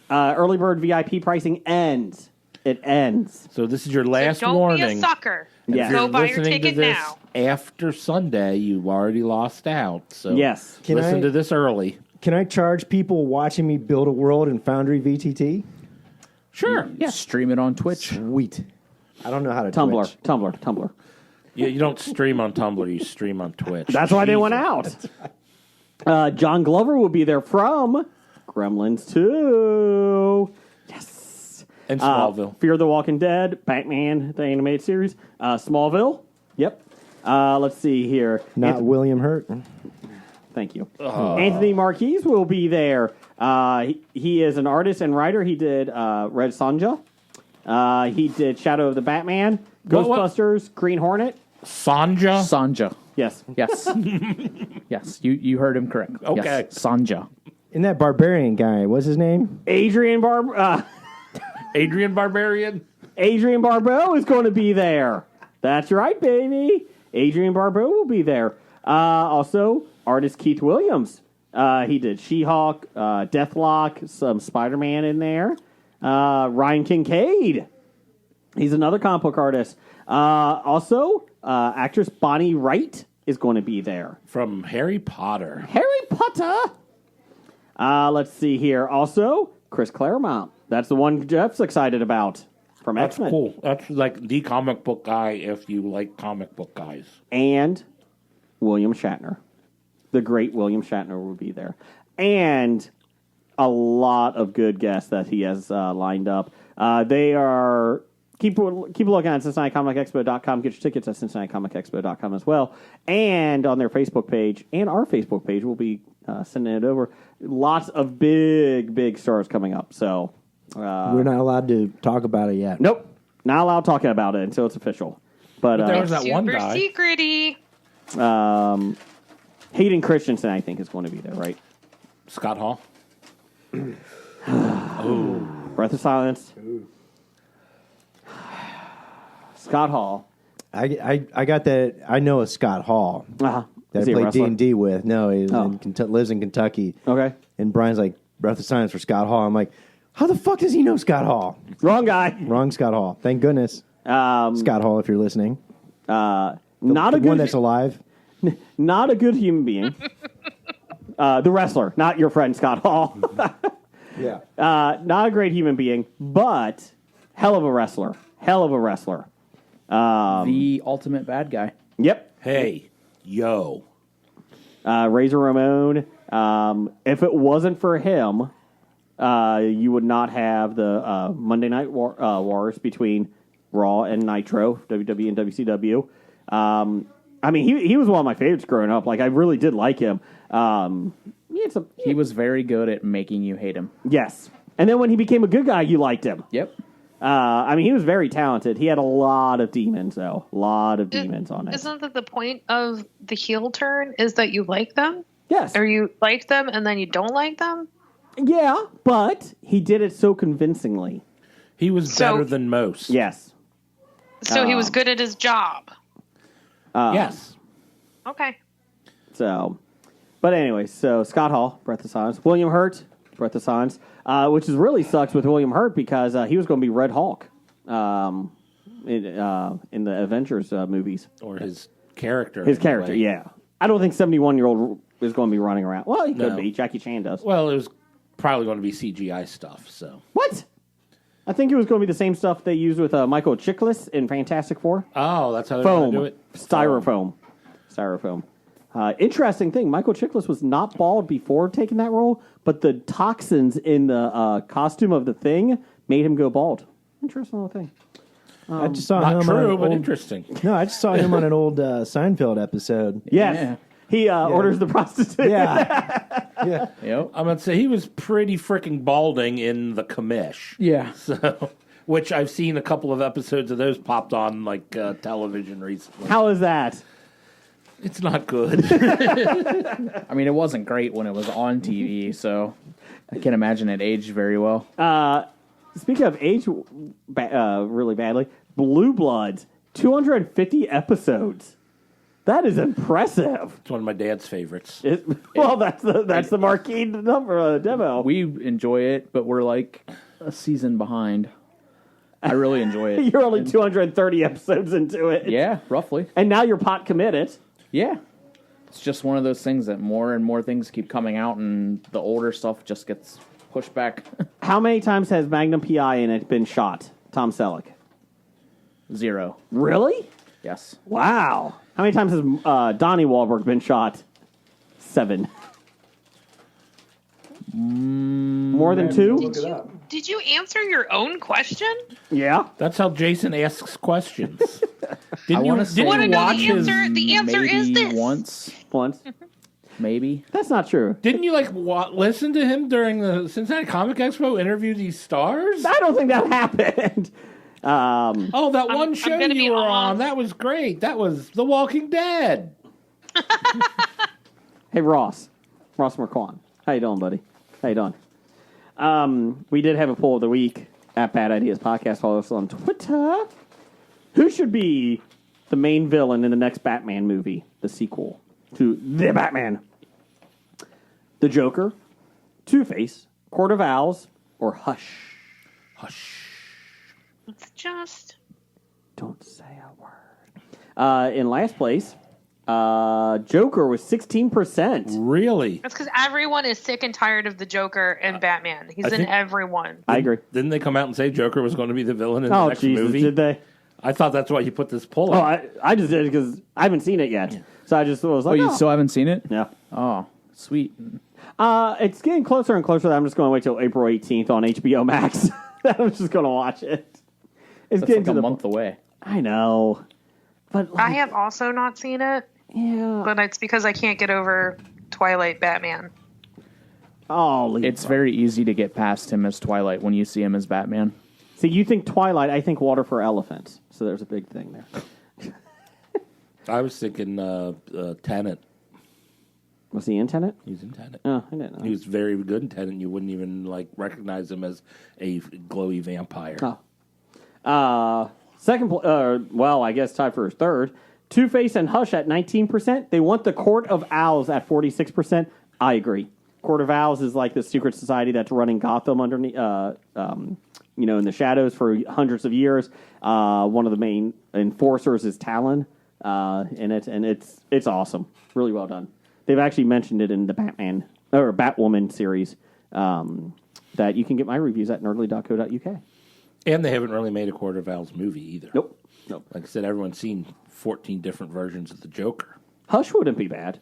Early bird VIP pricing ends. It ends. So this is your last Don't warning. be a sucker. Yeah. If you're Go buy your listening to ticket this now. after Sunday, you've already lost out. So Yes. listen to this early. Can I charge people watching me build a world in Foundry VTT? Sure. Yeah. Stream it on Twitch. Sweet. I don't know how to Tumblr. Twitch. Tumblr. Yeah, you don't stream on Tumblr, you stream on Twitch. That's why they went Jesus. out. John Glover will be there from Gremlins 2. Yes. And Smallville. Fear the Walking Dead, Batman, the animated series. Smallville. Yep. Let's see here. Not William Hurt. Thank you. Anthony Marquise will be there. He is an artist and writer. He did Red Sonja. He did Shadow of the Batman, What? Ghostbusters, Green Hornet. Sanja? Sanja. Yes. Yes. Yes. You heard him correct. Okay. Yes. Sanja. And that barbarian guy, what's his name? Adrian Adrian Barbarian? Adrian Barbeau is going to be there. That's right, baby. Adrian Barbeau will be there. Also, artist Keith Williams. He did She-Hulk, Deathlock, some Spider-Man in there. Ryan Kincaid. He's another comic book artist. Also, actress Bonnie Wright is going to be there. From Harry Potter. Harry Potter. Let's see here. Also, Chris Claremont. That's the one Jeff's excited about from That's X-Men. cool. That's like the comic book guy if you like comic book guys. And William Shatner. The great William Shatner will be there. And a lot of good guests that he has lined up. They are... Keep a look at CincinnatiComicExpo.com. Get your tickets at CincinnatiComicExpo.com as well. And on their Facebook page and our Facebook page, we'll be sending it over. Lots of big stars coming up. So... We're not allowed to talk about it yet. Nope. Not allowed talking about it until it's official. But there was that Super one guy. secrety. Hayden Christensen, I think, is going to be there, right? Scott Hall. Breath of Silence. Scott Hall. I got that. I know a Scott Hall Uh-huh. that I Is he a played wrestler? D&D with. No, he Oh. lives in Kentucky. Okay. And Brian's like, Breath of Silence for Scott Hall. I'm like, how the fuck does he know Scott Hall? Wrong guy. Wrong Scott Hall. Thank goodness. Scott Hall, if you're listening. Not The a one good, that's alive. not a good human being. The wrestler, not your friend Scott Hall. Yeah. Not a great human being, but hell of a wrestler. Hell of a wrestler. The ultimate bad guy. Yep. Hey, yo. Razor Ramon. If it wasn't for him, you would not have the Monday Night Wars between Raw and Nitro, WWE and WCW. I mean, he was one of my favorites growing up. Like, I really did like him. He was very good at making you hate him. Yes. And then when he became a good guy, you liked him. Yep. I mean, he was very talented. He had a lot of demons, though. A lot of demons on it. Isn't that the point of the heel turn? Is that you like them? Yes. Or you like them and then you don't like them? Yeah, but he did it so convincingly. He was better than most. Yes. So he was good at his job. Yes. Okay. So, but anyway, so Scott Hall, Breath of Silence. William Hurt, Breath of Silence, which is really sucks with William Hurt because he was going to be Red Hulk. in the Avengers movies. Or his character. His anyway. character, yeah. I don't think 71-year-old is going to be running around. Well, he could No. be. Jackie Chan does. Well, it was probably going to be CGI stuff, so. What? I think it was going to be the same stuff they used with Michael Chiklis in Fantastic Four. Oh, that's how they're going Foam. to do it? Styrofoam. Interesting thing, Michael Chiklis was not bald before taking that role, but the toxins in the costume of the Thing made him go bald. Interesting little thing. I just saw Not him on true, an but old, interesting. No, I just saw him on an old Seinfeld episode. Yes. Yeah. He orders the prostitute. Yeah. Yeah. Yep. I'm going to say he was pretty freaking balding in the commish. Yeah. So, which I've seen a couple of episodes of those popped on like television recently. How is that? It's not good. I mean, it wasn't great when it was on TV, so I can't imagine it aged very well. Speaking of age really badly, Blue Bloods, 250 episodes. That is impressive. It's one of my dad's favorites. That's the marquee number demo. We enjoy it, but we're like a season behind. I really enjoy it. You're only 230 episodes into it. Yeah, roughly. And now you're pot committed. Yeah. It's just one of those things that more and more things keep coming out, and the older stuff just gets pushed back. How many times has Magnum P.I. in it been shot? Tom Selleck. 0. Really? Yes. Wow. How many times has Donnie Wahlberg been shot? 7. More than 2? Did you answer your own question? Yeah. That's how Jason asks questions. I want to say Wanna know the watch his? answer? The answer is maybe this. once, Once. maybe. That's not true. Didn't you listen to him during the Cincinnati Comic Expo interview these stars? I don't think that happened. Oh, that one I'm show gonna be you were on. honest. That was great. That was The Walking Dead. Hey, Ross Marquand. How you doing, buddy? How you doing? We did have a poll of the week at Bad Ideas Podcast. Follow us on Twitter. Who should be the main villain in the next Batman movie, the sequel to The Batman? The Joker, Two-Face, Court of Owls, or Hush? Hush. It's just Don't say a word. In last place, Joker was 16%. Really? that's because everyone is sick and tired of the Joker and Batman. He's in think- everyone. I agree. Didn't they come out and say Joker was going to be the villain in the Oh, next Jesus, movie? did they? I thought that's why you put this poll Oh, out. I just did it because I haven't seen it yet. So I just was Oh, like, you still haven't seen it? yeah. Oh, sweet. It's getting closer and closer. I'm just going to wait till April 18th on HBO Max. I'm just going to watch it. It's That's getting like to a the month away. I know, but I have also not seen it, yeah. but it's because I can't get over Twilight Batman. Oh, It's very easy to get past him as Twilight when you see him as Batman. See, you think Twilight? I think Water for Elephants. So there's a big thing there. I was thinking Tenet. Was he in Tenet? He's in Tenet. Oh, I didn't know. He was very good in Tenet. You wouldn't even recognize him as a glowy vampire. Oh. Second, well, I guess tied for third. Two-Face and Hush at 19%. They want the Court of Owls at 46%. I agree. Court of Owls is like the secret society that's running Gotham underneath, in the shadows for hundreds of years. One of the main enforcers is Talon in it, and it's awesome. Really well done. They've actually mentioned it in the Batman or Batwoman series that you can get my reviews at nerdly.co.uk. And they haven't really made a Court of Owls movie either. Nope. Like I said, everyone's seen 14 different versions of the Joker. Hush wouldn't be bad.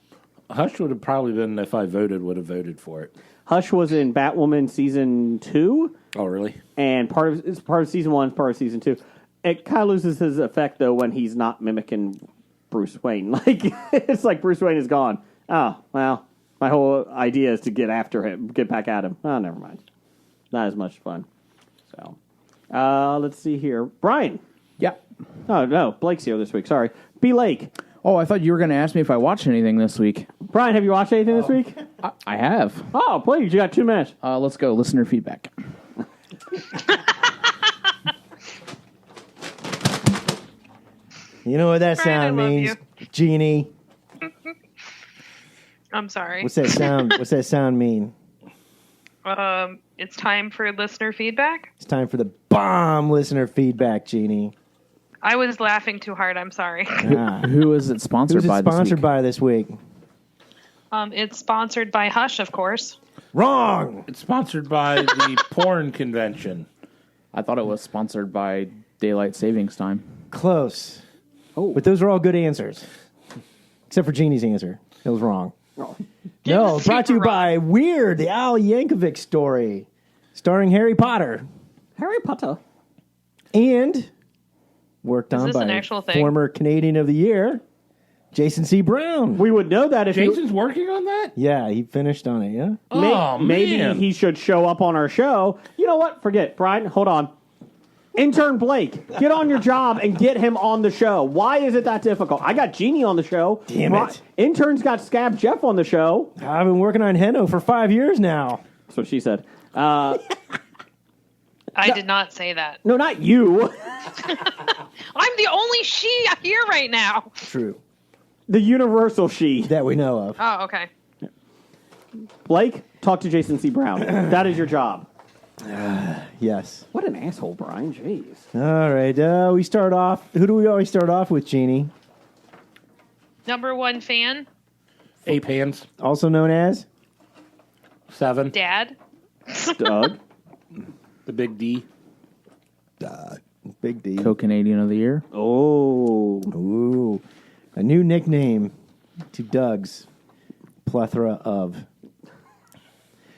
Hush would have probably been, if I voted, would have voted for it. Hush was in Batwoman season 2, Oh, really? and it's part of season 1, part of season 2. It kind of loses his effect though when he's not mimicking Bruce Wayne. Like it's like Bruce Wayne is gone. Oh well, my whole idea is to get after him, get back at him. Oh, never mind. Not as much fun. So, let's see here, Brian. Yeah. Oh no, Blake's here this week. Sorry, B. Lake. Oh, I thought you were going to ask me if I watched anything this week. Brian, have you watched anything this week? I have. Oh, please, you got 2 minutes. Let's go. Listener feedback. You know what that Brian, I sound love means, Genie? I'm sorry. What's that sound? What's that sound mean? It's time for listener feedback. It's time for the bomb listener feedback, Genie. I was laughing too hard. I'm sorry. Who is it sponsored Who's it by sponsored this week? by this week? It's sponsored by Hush, of course. Wrong. It's sponsored by the porn convention. I thought it was sponsored by Daylight Savings Time. Close. Oh, but those are all good answers, except for Jeannie's answer. It was wrong. No, brought to you by Weird, the Al Yankovic story, starring Harry Potter, Harry Potter. and worked Is on this by an actual thing? former Canadian of the Year, Jason C. Brown. We would know that if Jason's working on that? Yeah, he finished on it. Yeah. Oh, maybe man. he should show up on our show. You know what? Forget. Brian, hold on. Intern Blake, get on your job and get him on the show. Why is it that difficult? I got Jeannie on the show. Damn it. Intern's got Scab Jeff on the show. I've been working on Heno for 5 years now. That's what she said. I did not say that. No, not you. I'm the only she here right now. True. The universal she. That we know of. Oh, okay. Blake, talk to Jason C. Brown. That is your job. Yes. What an asshole, Brian. Jeez. All right. We start off. Who do we always start off with, Jeannie? Number one fan, 8 hands, Also known as? 7, Dad. Doug. the big D. Big D. Co-Canadian of the Year. Oh. Ooh. A new nickname to Doug's plethora of.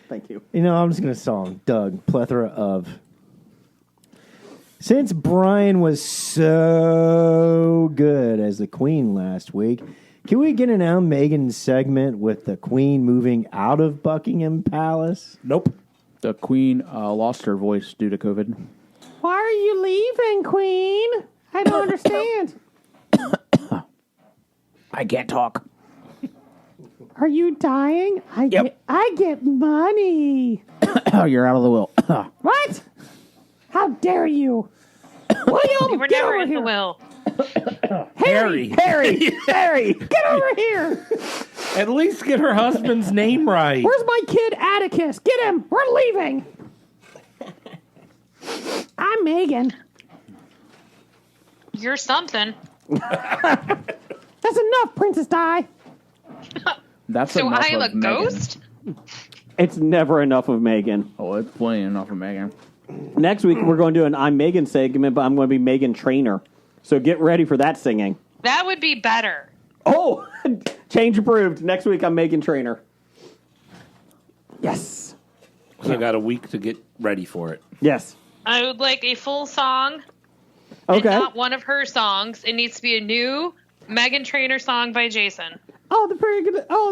Thank you. You know, I'm just going to call him Doug, plethora of. Since Brian was so good as the Queen last week, can we get an Al Megan segment with the Queen moving out of Buckingham Palace? Nope. The Queen lost her voice due to COVID. Why are you leaving, Queen? I don't understand. I can't talk. Are you dying? I get money. Oh, you're out of the will. What? How dare you? William, We're get never over in here. the will. Harry. Harry, get over here. At least get her husband's name right. Where's my kid Atticus? Get him. We're leaving. I'm Megan. You're something. That's enough, Princess Di. That's So enough I am a of Megan. ghost? It's never enough of Megan. Oh, it's plenty enough of Megan. Next week, we're going to do an I'm Megan segment, but I'm going to be Megan Trainer. So get ready for that singing. That would be better. Oh, change approved. Next week, I'm Megan Trainer. Yes. So I got a week to get ready for it. Yes. I would like a full song. Okay. And not one of her songs. It needs to be a new Megan Trainor song by Jason. Oh, the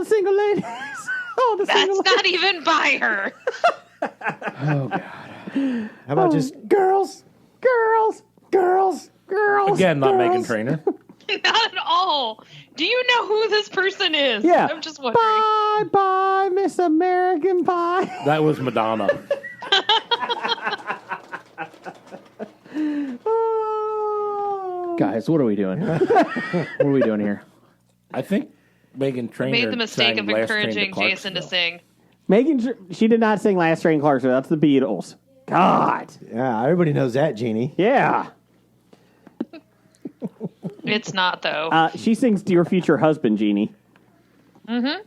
single ladies. Oh, the That's not even by her. Oh, God. How about just girls. Again, not Megan Trainor. Not at all. Do you know who this person is? Yeah. I'm just wondering. Bye, Miss American Pie. That was Madonna. Guys, what are we doing? What are we doing here? I think Megan Trainor Made the mistake sang of Last Train to encouraging Jason to Clarksville. sing. Megan, she did not sing Last Train Clarksville. That's the Beatles. God. yeah, everybody knows that, Jeannie. Yeah. It's not, though. She sings Dear Future Husband, Jeannie. Mm-hmm.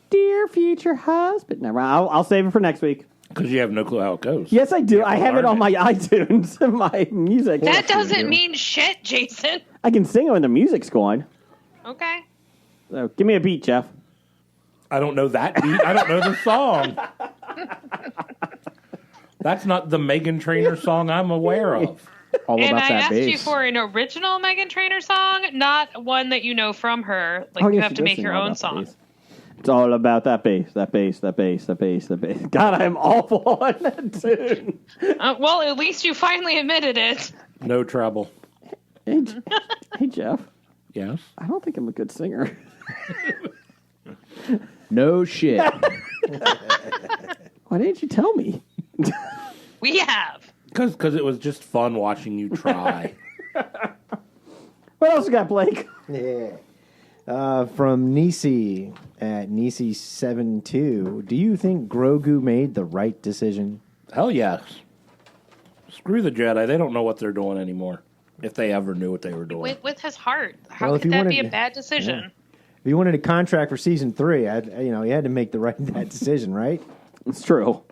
Dear Future Husband. Never mind. I'll save it for next week. Because you have no clue how it goes. Yes, I do. You I to have it learn on my iTunes, my music. That doesn't mean shit, Jason. I can sing it when the music's going. Okay. So give me a beat, Jeff. I don't know that beat. I don't know the song. That's not the Megan Trainor song I'm aware of. All And about I that asked bass. you for an original Megan Trainor song, not one that you know from her. Like, Oh, you yeah, have she to does make sing your all own about the song. bass. It's all about that bass, that bass, that bass, that bass, that bass. God, I'm awful on that tune. Well, at least you finally admitted it. No trouble. Hey, hey, Jeff. Yes. I don't think I'm a good singer. No shit. Why didn't you tell me? We have. Because it was just fun watching you try. What else you got, Blake? Yeah. From Nisi at Nisi72. Do you think Grogu made the right decision? Hell yes. Screw the Jedi. They don't know what they're doing anymore. If they ever knew what they were doing. with his heart. How Well, if could he that be wanted- a bad decision? If he wanted a contract for season 3, he had to make that decision, right? It's true.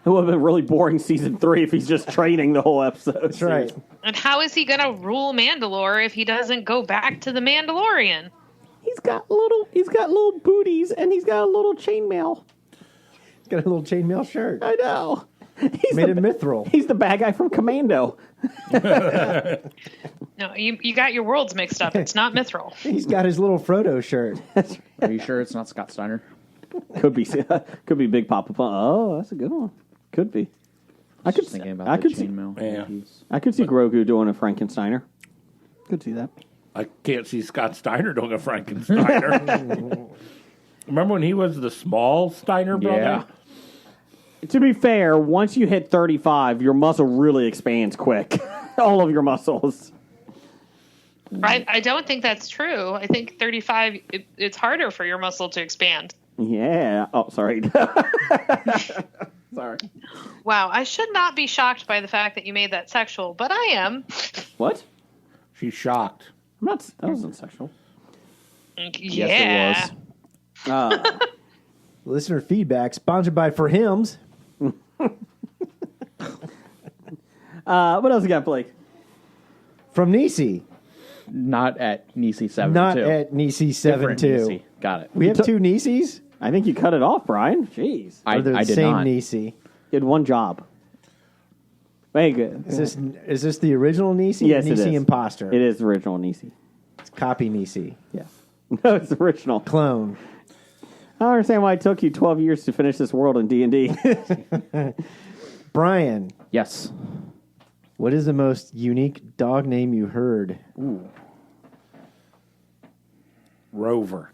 It would have been really boring season 3 if he's just training the whole episode. That's right. And how is he going to rule Mandalore if he doesn't go back to the Mandalorian? He's got little booties and he's got a little chainmail. He's got a little chainmail shirt. I know. He's Made of mithril. He's the bad guy from Commando. No, you got your worlds mixed up. It's not Mithril. He's got his little Frodo shirt. Are you sure it's not Scott Steiner? Could be Big Papa Pun. Oh, that's a good one. Could be. I could Just thinking about I the could see, chainmail. Yeah. piece. I could see Grogu doing a Frankensteiner. Could see that. I can't see Scott Steiner doing a Frankensteiner. Remember when he was the small Steiner brother? Yeah. To be fair, once you hit 35, your muscle really expands quick. All of your muscles. I don't think that's true. I think 35, it's harder for your muscle to expand. Yeah. Oh, sorry. Sorry. Wow, I should not be shocked by the fact that you made that sexual, but I am. What? She's shocked. I'm not. That wasn't sexual. Yeah. Yes, it was. Listener feedback sponsored by For Hims. What else you got, Blake? From Nisi. Not at Nisi 7 Not 2. at Nisi Different 7-2. Nisi. Got it. We have two Nisis? I think you cut it off, Brian. Jeez. I Or they're the did same not. Nisi? You had one job. Very good. Is this the original Nisi? Yes, or it Nisi is. Imposter? It is the original Nisi. It's copy Nisi. Yeah. No, it's the original. Clone. I don't understand why it took you 12 years to finish this world in D&D. Brian, Yes. what is the most unique dog name you heard? Rover.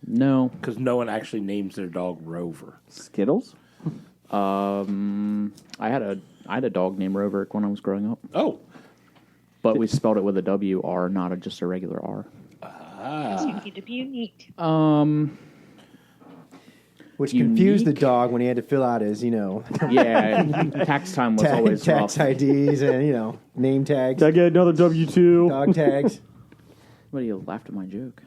No. Because no one actually names their dog Rover. Skittles? I had a dog named Rover when I was growing up, Oh. but we spelled it with a W R, not just a regular R. You need to be unique. Which confused the Unique? dog when he had to fill out his, Yeah, tax time was always tax rough. IDs and, name tags, Did I get another W-2? dog tags. Somebody laughed at my joke.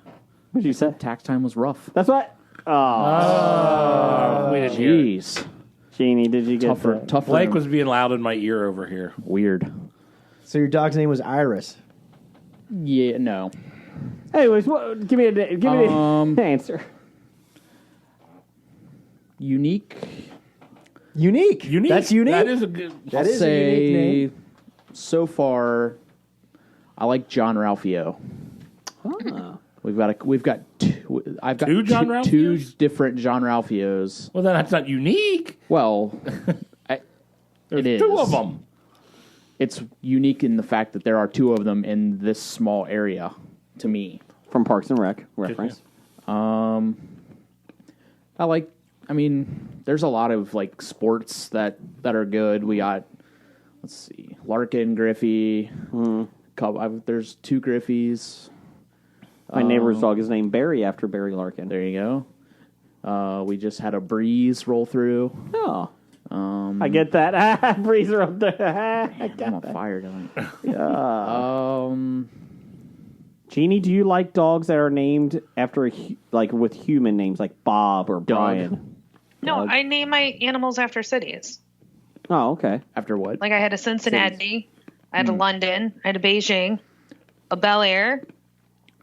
What did you say? Tax time was rough. That's what? Oh. We didn't hear it. Jeez. Jeannie, did you get Tougher. Blake was being loud in my ear over here. Weird. So your dog's name was Iris. Yeah, no. Anyways, give me an answer. Unique. Unique. Unique. That's unique. That is a good. That I'll is a say unique name. so far, I like John Ralphio. I've got Two John two Ralphios? different John Ralphios. Well, then that's not unique. Well, There's it is. two of them. It's unique in the fact that there are two of them in this small area. To me, From Parks and Rec reference. there's a lot of like sports that are good. We got, let's see, Larkin, Griffey. There's two Griffies. My neighbor's dog is named Barry after Barry Larkin. There you go. We just had a breeze roll through. Oh. I get that. Breezer up there. I'm on fire tonight. Jeannie, do you like dogs that are named after, with human names, like Bob or Brian? No, Dog. I name my animals after cities. Oh, okay. After what? Like I had a Cincinnati, I had a London, I had a Beijing, a Bel Air,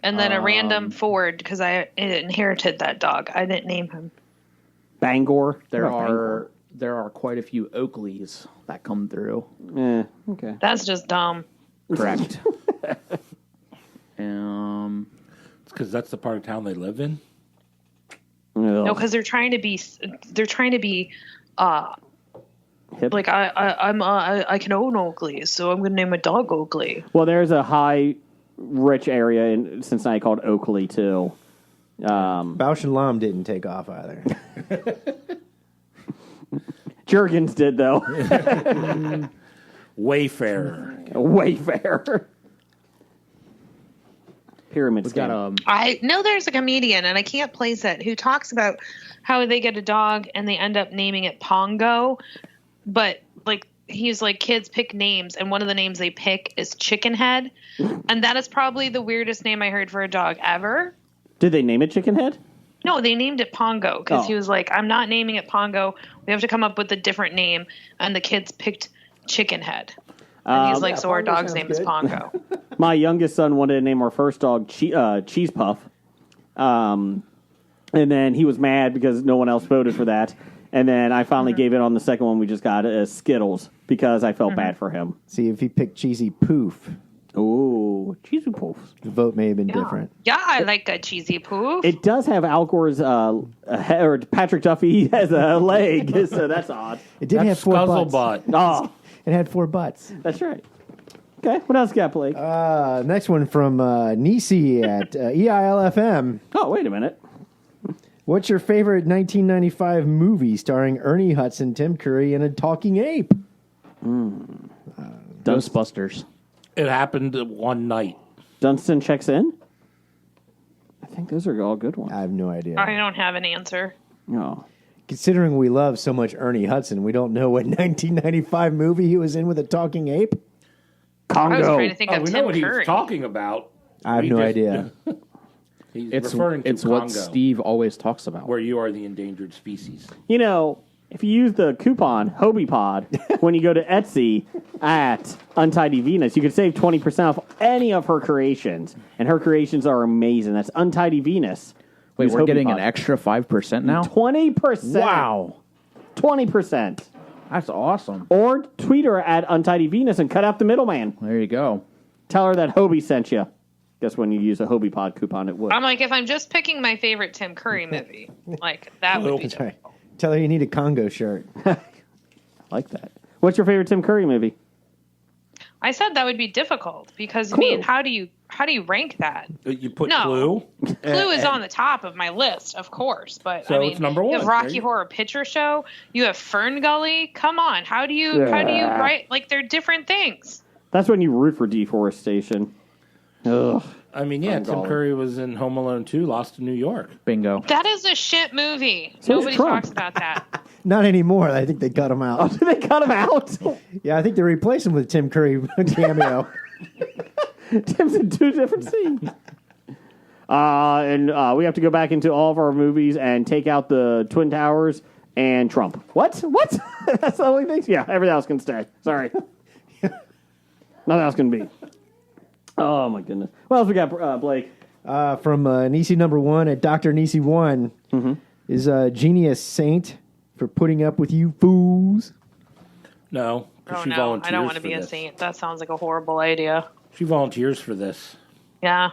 and then a random Ford because I inherited that dog. I didn't name him. Bangor? There What about are quite a few Oakleys that come through. Bangor? Okay. That's just dumb. Correct. It's because that's the part of town they live in. No, because they're trying to be Hip. like I can own Oakley, so I'm gonna name a dog Oakley. Well, there's a high, rich area in Cincinnati called Oakley, too. Bausch and Lomb didn't take off either. Jergens did, though. Wayfarer. Wayfarer. Pyramid We've scheme. got I know there's a comedian, and I can't place it, who talks about how they get a dog and they end up naming it Pongo, but like he's like, kids pick names, and one of the names they pick is Chicken Head, and that is probably the weirdest name I heard for a dog ever. Did they name it Chicken Head? No, they named it Pongo because he was like, I'm not naming it Pongo. We have to come up with a different name, and the kids picked Chicken Head. And he's like, so our dog's name is Pongo. My youngest son wanted to name our first dog Cheese Puff. And then he was mad because no one else voted for that. And then I finally gave it on the second one we just got Skittles because I felt bad for him. See, if he picked Cheesy Poof, Ooh, Cheesy Poofs. the vote may have been different. Yeah, I like a cheesy poof. It does have Al Gore's head, or Patrick Duffy has a leg, so that's odd. It did have 4 butts. Scuzzlebutt. Oh, It had 4 butts. that's right. Okay, what else you got, Blake? Next one from Nisi at EILFM. Oh, wait a minute. What's your favorite 1995 movie starring Ernie, Hudson, Tim Curry, and a talking ape? Ghostbusters. It happened one night. Dunstan checks in? I think those are all good ones. I have no idea. I don't have an answer. Oh. Considering we love so much Ernie Hudson, we don't know what 1995 movie he was in with a talking ape? Congo. I was trying to think Oh, of we Tim know what he Curry. was talking about. I have We no just- idea. He's It's referring to what Congo, Steve always talks about. where you are the endangered species. You know, if you use the coupon HobiePod when you go to Etsy at Untidy Venus, you can save 20% off any of her creations. And her creations are amazing. That's Untidy Venus. Wait, Use we're getting HobiePod. an extra 5% now? 20%. Wow. 20%. That's awesome. Or tweet her at Untidy Venus and cut out the middleman. There you go. Tell her that Hobie sent you. Guess when you use a HobiePod coupon, it would. I'm like, if I'm just picking my favorite Tim Curry movie, like that would be. Sorry. Tell her you need a Congo shirt. I like that. What's your favorite Tim Curry movie? I said that would be difficult because I mean, how do you rank that? You put No. Clue. Clue is on the top of my list, of course, but So I mean, it's number you one. have There Rocky you- Horror Picture Show, you have Fern Gully. Come on, how do you write? Like they're different things. That's when you root for deforestation. Ugh. I mean, yeah, Tim Curry was in Home Alone 2, Lost in New York. Bingo. That is a shit movie. So is Nobody Trump. talks about that. Not anymore. I think they cut him out. Did they cut him out? Yeah, I think they replaced him with Tim Curry cameo. Tim's in 2 different scenes. And we have to go back into all of our movies and take out the Twin Towers and Trump. What? That's the only thing? Yeah, everything else can stay. Sorry. Nothing else can be. Oh, my goodness. What else we got, Blake? From Nisi number 1 at Dr. Nisi 1 is Genie a saint for putting up with you fools? No, 'cause Oh she no, volunteers I don't want to for be a this. saint. That sounds like a horrible idea. She volunteers for this. Yeah,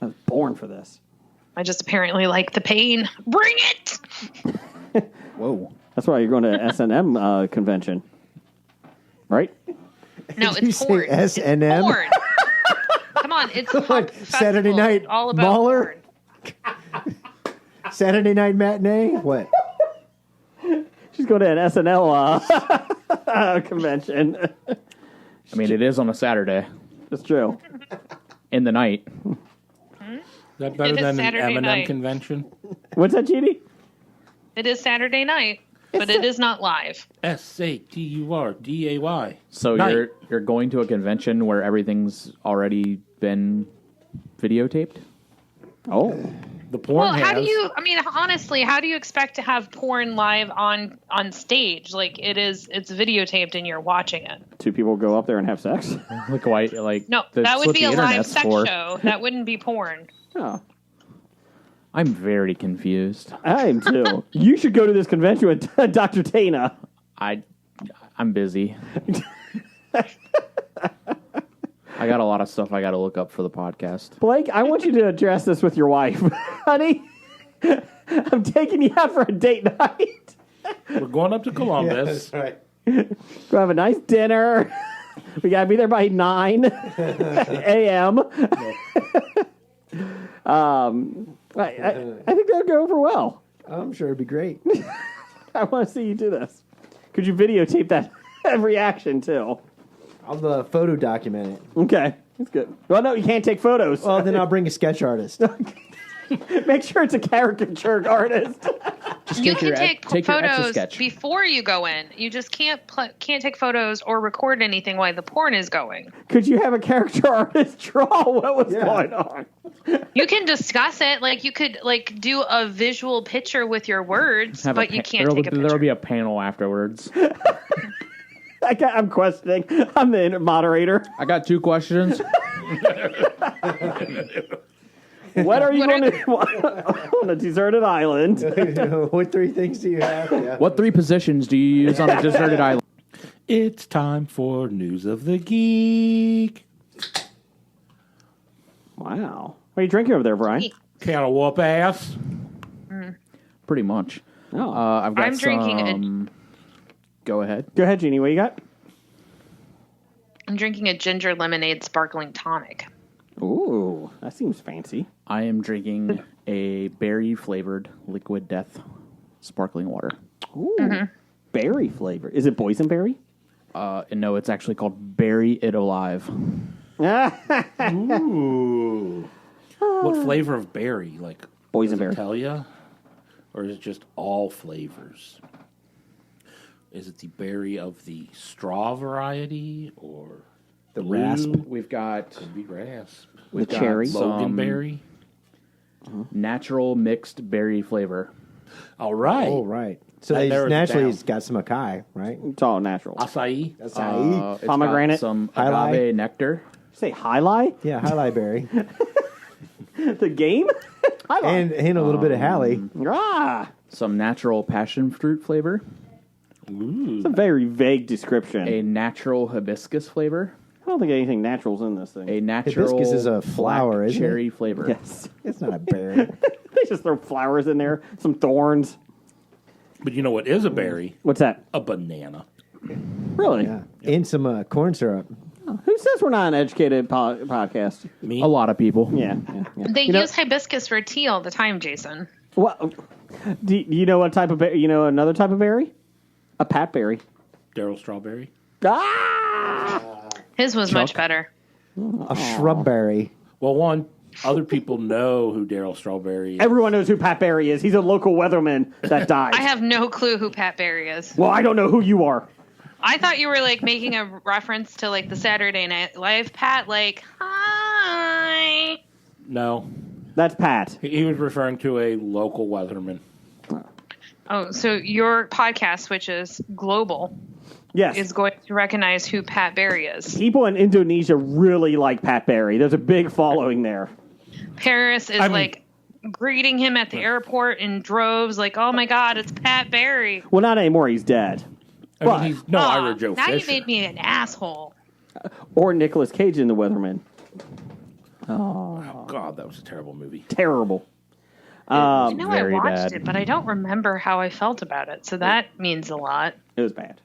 I was born for this. I just apparently like the pain. Bring it. Whoa. That's why you're going to S&M convention. Right? No, Did you it's say porn. S&M? It's porn. Come on, it's a What, festival. Saturday night all about Mauler? porn. Saturday night matinee? What? She's going to an SNL convention. I mean, it is on a Saturday That's true. in the night. Is that better It is than Saturday an M&M night. convention? What's that, Jeannie? It is Saturday night, but it is not live. SATURDAY. So Night. you're going to a convention where everything's already been videotaped? Oh. The porn Well, has. how do you? I mean, honestly, how do you expect to have porn live on stage? Like it's videotaped and you're watching it. 2 people go up there and have sex? Like why? Like No, that's that would what be the a live internet's sex for. show. That wouldn't be porn. Oh. I'm very confused. I am too. You should go to this convention with Dr. Tana. I'm busy. I got a lot of stuff I got to look up for the podcast. Blake, I want you to address this with your wife. Honey, I'm taking you out for a date night. We're going up to Columbus. right. Go have a nice dinner. We got to be there by 9 a.m. I think that would go over well. I'm sure it'd be great. I want to see you do this. Could you videotape that reaction too? I'll photo document it. Okay, that's good. Well, no, you can't take photos. Well, then I'll bring a sketch artist. Make sure it's a caricature artist. Just You take can your take take your photos Etch-a-Sketch. before you go in. You just can't take photos or record anything while the porn is going. Could you have a character artist draw what was going on? You can discuss it, like you could like do a visual picture with your words, Have but you can't take a picture. There'll be a panel afterwards. I'm questioning. I'm the moderator. I got 2 questions. What are you going to on a deserted island? What 3 things do you have? Yeah. What 3 positions do you use on a deserted island? It's time for News of the Geek. Wow. What are you drinking over there, Brian? Can I whoop ass? Pretty much. Oh. I've got I'm drinking some... Go ahead. Go ahead, Jeannie. What you got? I'm drinking a ginger lemonade sparkling tonic. Ooh, that seems fancy. I am drinking a berry-flavored liquid death sparkling water. Ooh, berry flavor. Is it boysenberry? And no, it's actually called Berry It Alive. Ooh. What flavor of berry? Like Boysenberry. does it tell ya? Or is it just all flavors? Is it the berry of the straw variety or The rasp. We've got could be rasp? we've got cherry. Logan some berry. natural mixed berry flavor. All right. Oh, right. So I narrowed it naturally, down. it's got some acai, right? It's all natural. Acai. That's acai. It's Pomegranate. got some Highlight. agave nectar. Say highlight? Yeah, highlight berry. The game? Highlight. and a little bit of Hallie. Ah, Some natural passion fruit flavor. it's a very vague description. A natural hibiscus flavor. I don't think anything natural's in this thing. A natural Hibiscus is a black flower, isn't it? cherry flavor. Yes. It's not a berry. They just throw flowers in there, some thorns. But you know what is a berry? What's that? A banana. Really? Yeah. And some corn syrup. Who says we're not an educated podcast? Me? A lot of people. Yeah. They You know- use hibiscus for tea all the time, Jason. Well, do you know what type of berry? You know another type of berry? A pat berry. Daryl Strawberry. Ah! His was much better. A shrubberry. Well, one, other people know who Daryl Strawberry is. Everyone knows who Pat Berry is. He's a local weatherman that died. I have no clue who Pat Berry is. Well, I don't know who you are. I thought you were like making a reference to like the Saturday Night Live Pat, like, hi. No. That's Pat. He was referring to a local weatherman. Oh, so your podcast, which is global, Yes. is going to recognize who Pat Berry is. People in Indonesia really like Pat Berry. There's a big following there. Paris is like greeting him at the airport in droves, like, oh my God, it's Pat Berry. Well, not anymore. He's dead. I mean, he's no Aw, Ira Joe now Fisher. you made me an asshole. Or Nicolas Cage in The Weatherman. Oh, God, that was a terrible movie. Terrible. I know I very watched bad. it, but I don't remember how I felt about it. So that means a lot. It was bad.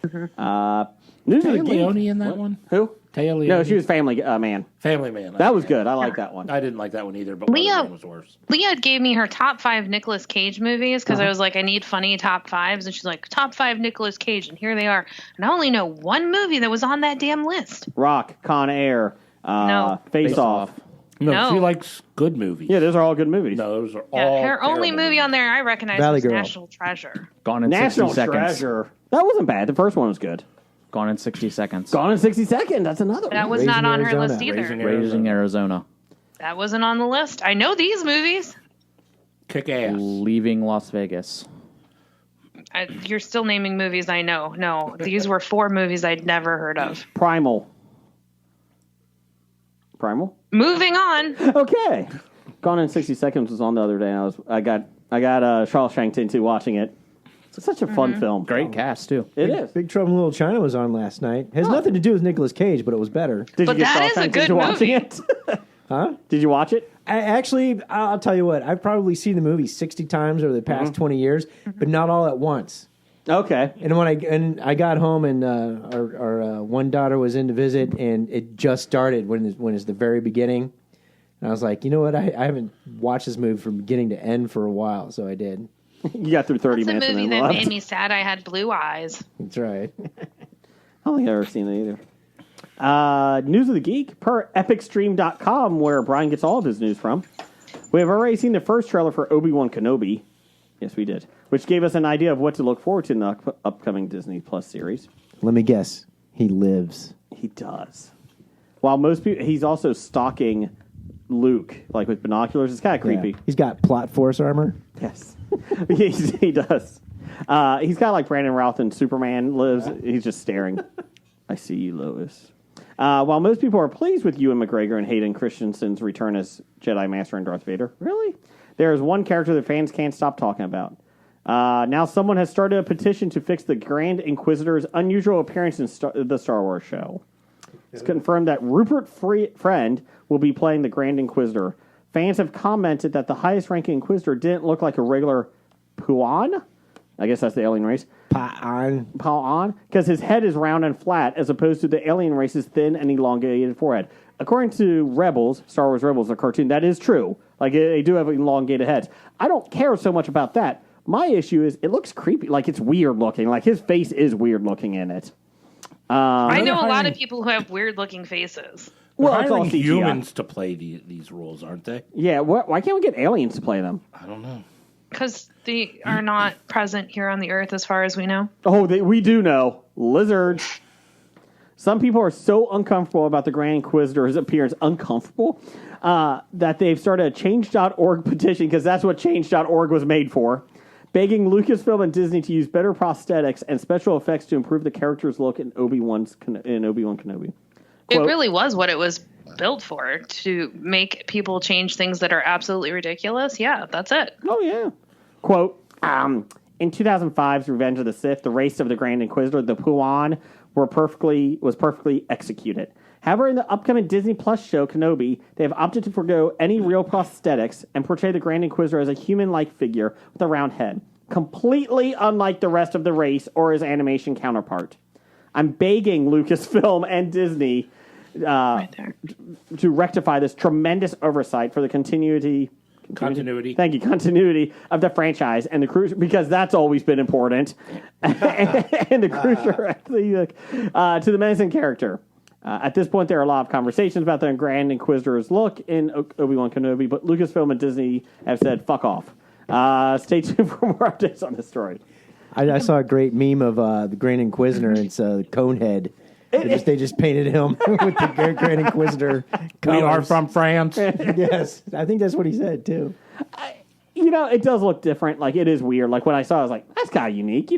Mm-hmm. News of the Taya Geek. Leone in that one? Who? Taya Leone? No, she was Family Man. Family Man. That was good. I like that one. I didn't like that one either, but Leah- Weatherman was worse. Leah gave me her top 5 Nicolas Cage movies because I was like, I need funny top 5s. And she's like, top 5 Nicolas Cage. And here they are. And I only know one movie that was on that damn list. Rock, Con Air, No. Face Off. No, she No. likes good movies. Yeah, those are all good movies. No, those are Yeah, all her only terrible movie movies. on there I recognize Valley was Girl. National Treasure. Gone in National 60 seconds. Treasure. That wasn't bad. The first one was good. Gone in 60 seconds. Gone in 60 Seconds. That's another That one. was Raising not on her Arizona. list either. Raising Raising Arizona. That wasn't on the list. I know these movies. Kick ass. Leaving Las Vegas. You're still naming movies I know. No, these were 4 movies I'd never heard of. Primal. Moving on. Okay. Gone in 60 Seconds was on the other day. And I got Shawshank into watching it. It's such a fun film. Great cast, too. It is. Big Trouble in Little China was on last night. Has nothing to do with Nicolas Cage, but it was better. Did But you get that is a Shawshank good into watching movie. it? Huh? Did you watch it? I'll tell you what. I've probably seen the movie 60 times over the past 20 years, but not all at once. Okay. And when I got home and our one daughter was in to visit, and it just started when it's the very beginning, and I was like, you know what? I haven't watched this movie from beginning to end for a while, so I did. You got through 30 It's a minutes and movie then that left. made me sad I had blue eyes. That's right. I don't think I've ever seen it either. News of the Geek per epicstream.com, where Brian gets all of his news from. We have already seen the first trailer for Obi-Wan Kenobi. Yes, we did. Which gave us an idea of what to look forward to in the upcoming Disney Plus series. Let me guess. He lives. He does. While most people, he's also stalking Luke, like with binoculars. It's kind of creepy. Yeah. He's got plot force armor. Yes, he does. He's got like Brandon Routh and Superman lives. He's just staring. I see you, Lois. While most people are pleased with Ewan McGregor and Hayden Christensen's return as Jedi Master and Darth Vader, really? There is one character that fans can't stop talking about. Now someone has started a petition to fix the Grand Inquisitor's unusual appearance in the Star Wars show. It's confirmed that Rupert Friend will be playing the Grand Inquisitor. Fans have commented that the highest-ranking Inquisitor didn't look like a regular Puan. I guess that's the alien race. Pa'an. Because his head is round and flat, as opposed to the alien race's thin and elongated forehead. According to Rebels, Star Wars Rebels, the cartoon, that is true. Like, they do have elongated heads. I don't care so much about that. My issue is, it looks creepy. Like, it's weird looking. Like, his face is weird looking in it. I know a lot of people who have weird looking faces. Well, it's all hiring CGI. humans to play these roles, aren't they? Yeah, why can't we get aliens to play them? I don't know. Because they are not present here on the Earth as far as we know. Oh, we do know. Lizards. Some people are so uncomfortable about the Grand Inquisitor's appearance, that they've started a Change.org petition, because that's what Change.org was made for, begging Lucasfilm and Disney to use better prosthetics and special effects to improve the character's look in Obi-Wan Kenobi. It Quote, really was what it was built for, to make people change things that are absolutely ridiculous. Yeah, that's it. Oh, yeah. Quote, in 2005's Revenge of the Sith, the race of the Grand Inquisitor, the Puan, was perfectly executed. However, in the upcoming Disney Plus show, Kenobi, they have opted to forgo any real prosthetics and portray the Grand Inquisitor as a human-like figure with a round head, completely unlike the rest of the race or his animation counterpart. I'm begging Lucasfilm and Disney Right there. to rectify this tremendous oversight for the continuity. Thank you. Continuity of the franchise and the cruise, because that's always been important. And the cruiser to the menacing character. At this point, there are a lot of conversations about the Grand Inquisitor's look in Obi-Wan Kenobi, but Lucasfilm and Disney have said, fuck off. Stay tuned for more updates on this story. I saw a great meme of the Grand Inquisitor. It's Conehead. They just painted him with the Grand Inquisitor colors. We are from France. Yes, I think that's what he said too. It does look different. Like, it is weird. Like, when I saw it, I was like, that's kind of unique,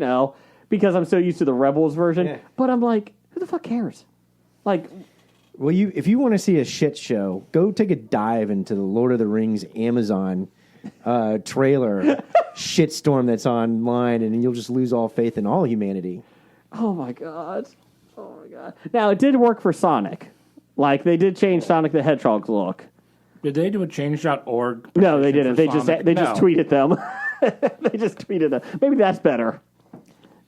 because I'm so used to the Rebels version. Yeah. But I'm like, who the fuck cares? Like, well, if you want to see a shit show, go take a dive into the Lord of the Rings Amazon trailer shitstorm that's online, and you'll just lose all faith in all humanity. Oh my god. Now, it did work for Sonic. Like, they did change Sonic the Hedgehog's look. Did they do a Change.org? No, they didn't. They just tweeted them. They just tweeted them. Maybe that's better.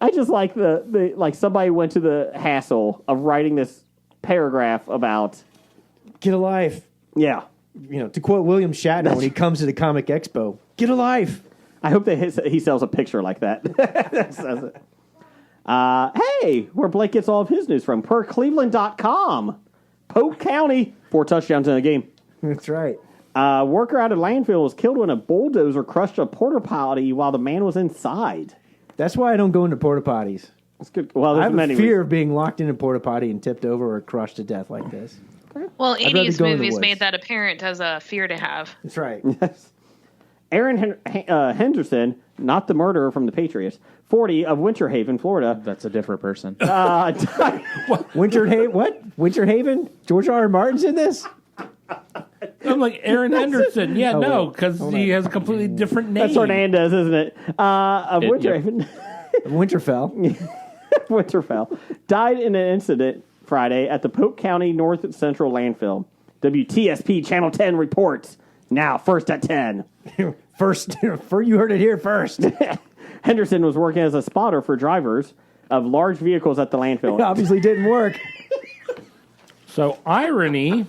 I just like the somebody went to the hassle of writing this paragraph about get a life. Yeah. To quote William Shatner when he comes to the Comic Expo, get a life. I hope he sells a picture like that. That says it. Hey, where Blake gets all of his news from. Per Cleveland.com. Polk County, 4 touchdowns in a game. That's right. Worker out of landfill was killed when a bulldozer crushed a porta potty while the man was inside. That's why I don't go into porta potties. That's good. Well, there's I have many a fear reasons. of being locked in a porta potty and tipped over or crushed to death like this. Well, I'd rather 80s go in the movies woods. made that apparent as a fear to have. That's right. Yes. Aaron Henderson, not the murderer from the Patriots, 40, of Winter Haven, Florida. That's a different person. Winter Haven? What? Winter Haven? George R. Martin's in this? I'm like, Aaron Henderson. Yeah, no, because he has a completely different name. That's Hernandez, isn't it? Of Winter Yep. Haven. Winterfell. Winterfell. Died in an incident Friday at the Polk County North Central landfill. WTSP Channel 10 reports. Now, first at 10. First, you heard it here first. Henderson was working as a spotter for drivers of large vehicles at the landfill. It obviously didn't work. So, irony.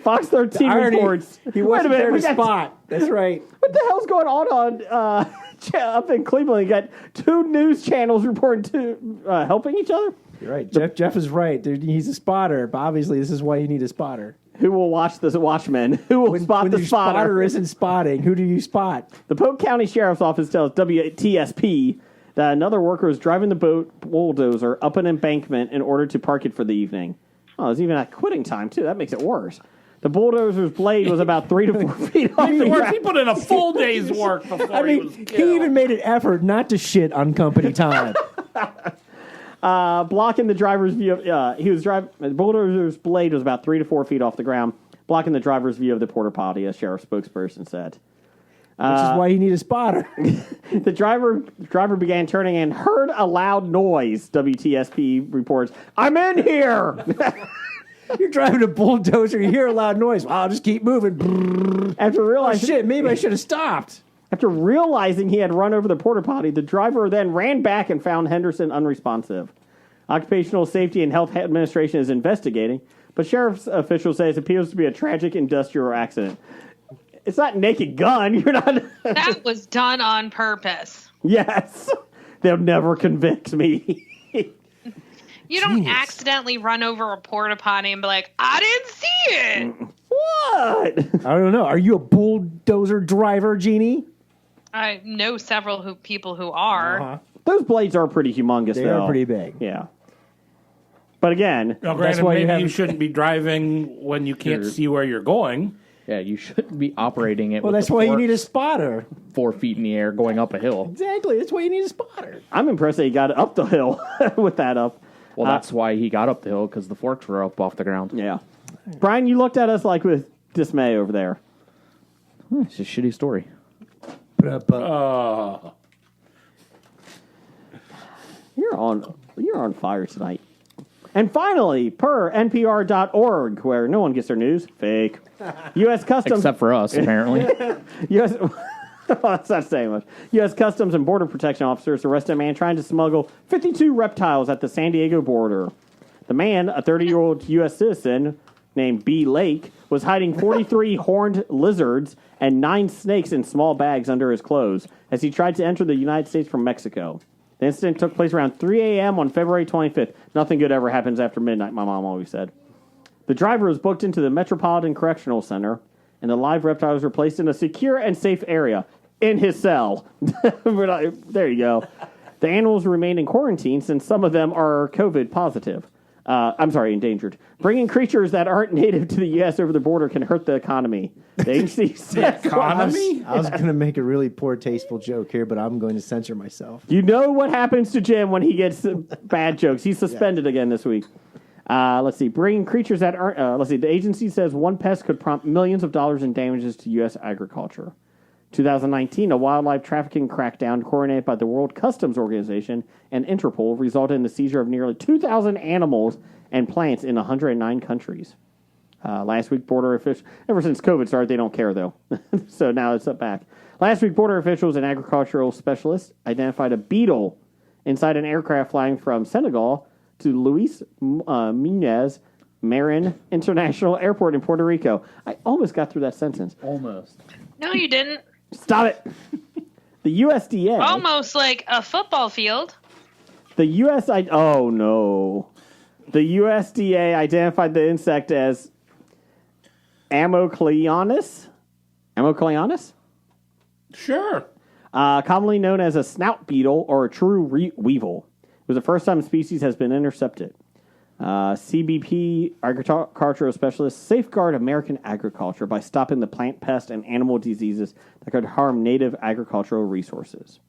Fox 13 reports. He wasn't there to spot. That's right. What the hell's going on up in Cleveland? You got 2 news channels reporting helping each other? You're right. Jeff is right. He's a spotter, but obviously this is why you need a spotter. Who will watch the watchmen? Who will spot when the your spotter? spotter isn't spotting, who do you spot? The Polk County Sheriff's Office tells WTSP that another worker was driving the bulldozer up an embankment in order to park it for the evening. Oh, there's even a quitting time, too. That makes it worse. The bulldozer's blade was about 3 to 4 feet off the ground. He put in a full day's work before he was killed. He even made an effort not to shit on company time. Blocking the driver's view of, the bulldozer's blade was about 3 to 4 feet off the ground, blocking the driver's view of the porta potty, a sheriff's spokesperson said. Which is why you need a spotter. The driver began turning and heard a loud noise, WTSP reports. I'm in here! You're driving a bulldozer, you hear a loud noise. Well, I'll just keep moving. After realizing, maybe I should have stopped. After realizing he had run over the porta potty, the driver then ran back and found Henderson unresponsive. Occupational Safety and Health Administration is investigating, but sheriff's officials say it appears to be a tragic industrial accident. It's not Naked Gun. You're not. That was done on purpose. Yes. They'll never convict me. You don't accidentally run over a porta potty and be like, I didn't see it. What? I don't know. Are you a bulldozer driver, Jeannie? I know several people who are. Uh-huh. Those blades are pretty humongous, They though. are pretty big. Yeah. But again, Now, That's granted, why you maybe you haven't- shouldn't be driving when you can't see where you're going. Yeah, you shouldn't be operating it. Well, with that's the why you need a forks spotter. 4 feet in the air going up a hill. Exactly. That's why you need a spotter. I'm impressed that he got up the hill with that up. Well, that's why he got up the hill, because the forks were up off the ground. Yeah. Brian, you looked at us like with dismay over there. It's a shitty story. You're on fire tonight. And finally, per NPR.org, where no one gets their news, fake. U.S. Customs. Except for us, apparently. U.S. That's not saying much. U.S. Customs and Border Protection officers arrested a man trying to smuggle 52 reptiles at the San Diego border. The man, a 30-year-old U.S. citizen named B. Lake, was hiding 43 horned lizards and 9 snakes in small bags under his clothes as he tried to enter the United States from Mexico. The incident took place around 3 a.m. on February 25th. Nothing good ever happens after midnight, my mom always said. The driver was booked into the Metropolitan Correctional Center, and the live reptiles were placed in a secure and safe area in his cell. There you go. The animals remain in quarantine since some of them are COVID positive. Endangered. Bringing creatures that aren't native to the U.S. over the border can hurt the economy. The agency says... Economy? I was going to make a really poor, tasteful joke here, but I'm going to censor myself. You know what happens to Jim when he gets bad jokes. He's suspended again this week. Let's see. Bringing creatures that aren't... The agency says one pest could prompt millions of dollars in damages to U.S. agriculture. 2019, a wildlife trafficking crackdown coordinated by the World Customs Organization and Interpol resulted in the seizure of nearly 2,000 animals and plants in 109 countries. Last week, border officials... Ever since COVID started, they don't care, though. So now it's up back. Last week, border officials and agricultural specialists identified a beetle inside an aircraft flying from Senegal to Luis Muñoz Marin International Airport in Puerto Rico. I almost got through that sentence. Almost. No, you didn't. Stop it. The USDA... Almost like a football field. The oh no. The USDA identified the insect as Amocleonus? Amocleonus? Sure. Commonly known as a snout beetle or a true weevil. It was the first time the species has been intercepted. CBP agricultural specialists safeguard American agriculture by stopping the plant pest and animal diseases that could harm native agricultural resources.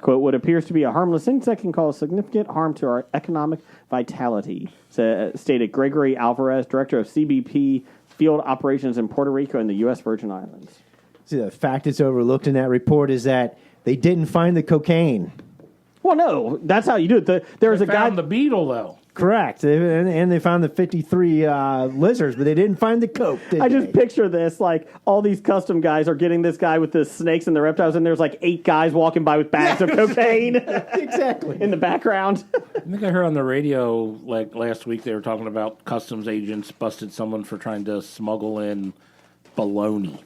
Quote, what appears to be a harmless insect can cause significant harm to our economic vitality, stated Gregory Alvarez, director of CBP field operations in Puerto Rico and the U.S. Virgin Islands. See, the fact that's overlooked in that report is that they didn't find the cocaine. Well, no, that's how you do it. There's a guy... Found the beetle, though. Correct. And they found the 53 lizards, but they didn't find the coke, did I just they? picture this, like, all these custom guys are getting this guy with the snakes and the reptiles, and there's like 8 guys walking by with bags of cocaine Exactly. in the background. I think I heard on the radio, like, last week, they were talking about customs agents busted someone for trying to smuggle in baloney.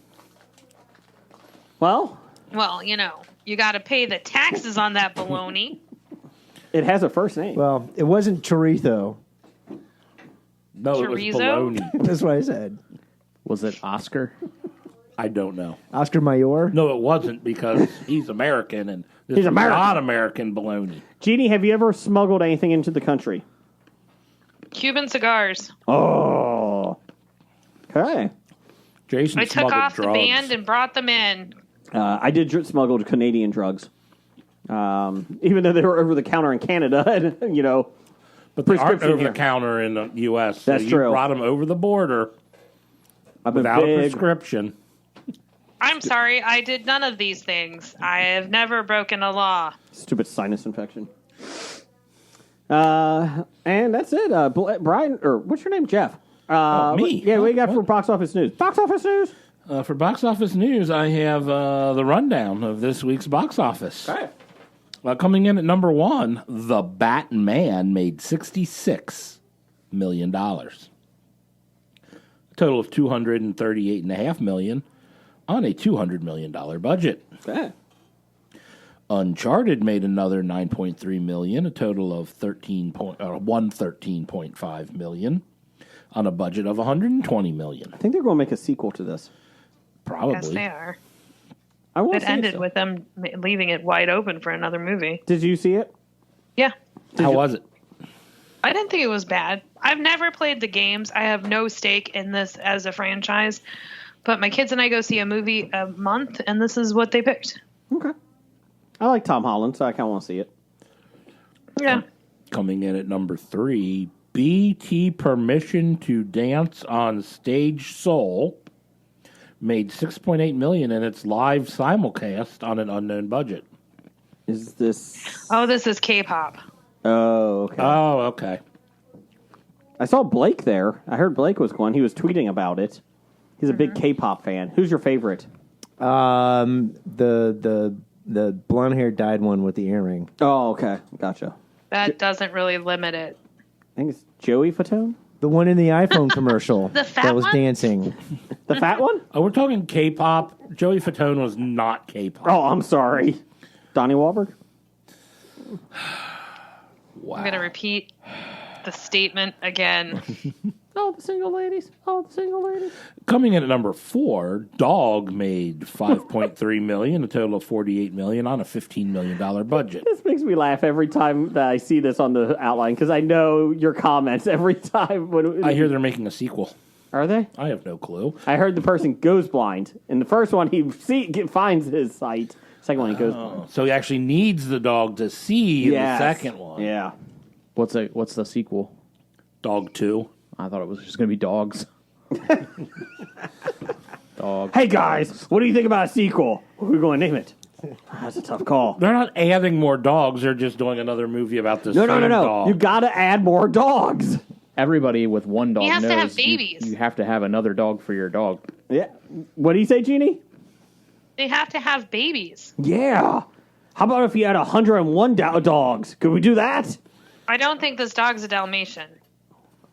Well, Well, you know, you got to pay the taxes on that baloney. It has a first name. Well, it wasn't chorizo. No, it was Chorizo? bologna. That's what I said. Was it Oscar? I don't know. Oscar Mayor. No, it wasn't because he's American and this He's is American. not American bologna. Jeannie, have you ever smuggled anything into the country? Cuban cigars. Oh. Okay. Jason I took smuggled off drugs. the band and brought them in. I did smuggle Canadian drugs. Even though they were over the counter in Canada, and, you know. But they aren't prescription over here. the counter in the U.S. So That's you true. brought them over the border I've been without a big. prescription. I'm sorry, I did none of these things. I have never broken a law. Stupid sinus infection. And that's it. Brian, or what's your name? Jeff. Me? Yeah, what do you got for box office news? Box office news? For box office news, I have the rundown of this week's box office. Okay. Coming in at number 1, The Batman made $66 million. A total of $238.5 million on a $200 million budget. Okay. Uncharted made another $9.3 million, a total of $113.5 million on a budget of $120 million. I think they're going to make a sequel to this. Probably. Yes, they are. I want It to see ended it. with them leaving it wide open for another movie. Did you see it? Yeah. How was it? I didn't think it was bad. I've never played the games. I have no stake in this as a franchise. But my kids and I go see a movie a month, and this is what they picked. Okay. I like Tom Holland, so I kind of want to see it. Yeah. Coming in at number 3, BT Permission to Dance on Stage Soul made $6.8 million in its live simulcast on an unknown budget. Is this... Oh, this is K-pop. Oh, okay. Oh, okay. I saw Blake there. I heard Blake was going. He was tweeting about it. He's a big K-pop fan. Who's your favorite? The blonde hair dyed one with the earring. Oh, okay. Gotcha. That doesn't really limit it. I think it's Joey Fatone. The one in the iPhone commercial The fat that was one? dancing. The fat one? Oh, we're talking K-pop. Joey Fatone was not K-pop. Oh, I'm sorry. Donnie Wahlberg? Wow. I'm going to repeat the statement again. Oh, the single ladies. Oh, the single ladies. Coming in at number 4, Dog made $5.3 million, a total of $48 million on a $15 million budget. This makes me laugh every time that I see this on the outline because I know your comments every time. When I hear they're making a sequel. Are they? I have no clue. I heard the person goes blind. In the first one, he finds his sight. Second one, he goes blind. So he actually needs the dog to see Yes. the second one. Yeah. What's the sequel? Dog 2. I thought it was just going to be dogs. Dog. Hey, guys, what do you think about a sequel? What are we going to name it? That's a tough call. They're not adding more dogs. They're just doing another movie about this No. same dog. You got to add more dogs. Everybody with one dog He has knows to have babies. You have to have another dog for your dog. Yeah. What do you say, Jeannie? They have to have babies. Yeah. How about if you had 101 dogs? Could we do that? I don't think this dog's a Dalmatian.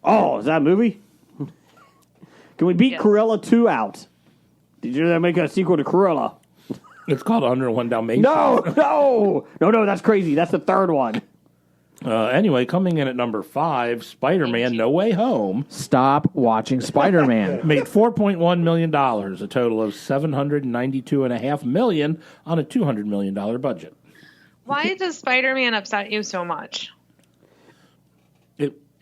Oh, is that a movie? Can we beat Yes. Cruella 2 out? Did you make a sequel to Cruella? It's called 101 Dalmatians. No, that's crazy. That's the third one. Anyway, coming in at number 5, Spider-Man No Way Home Stop watching Spider-Man. made $4.1 million, a total of $792.5 million on a $200 million budget. Why does Spider-Man upset you so much?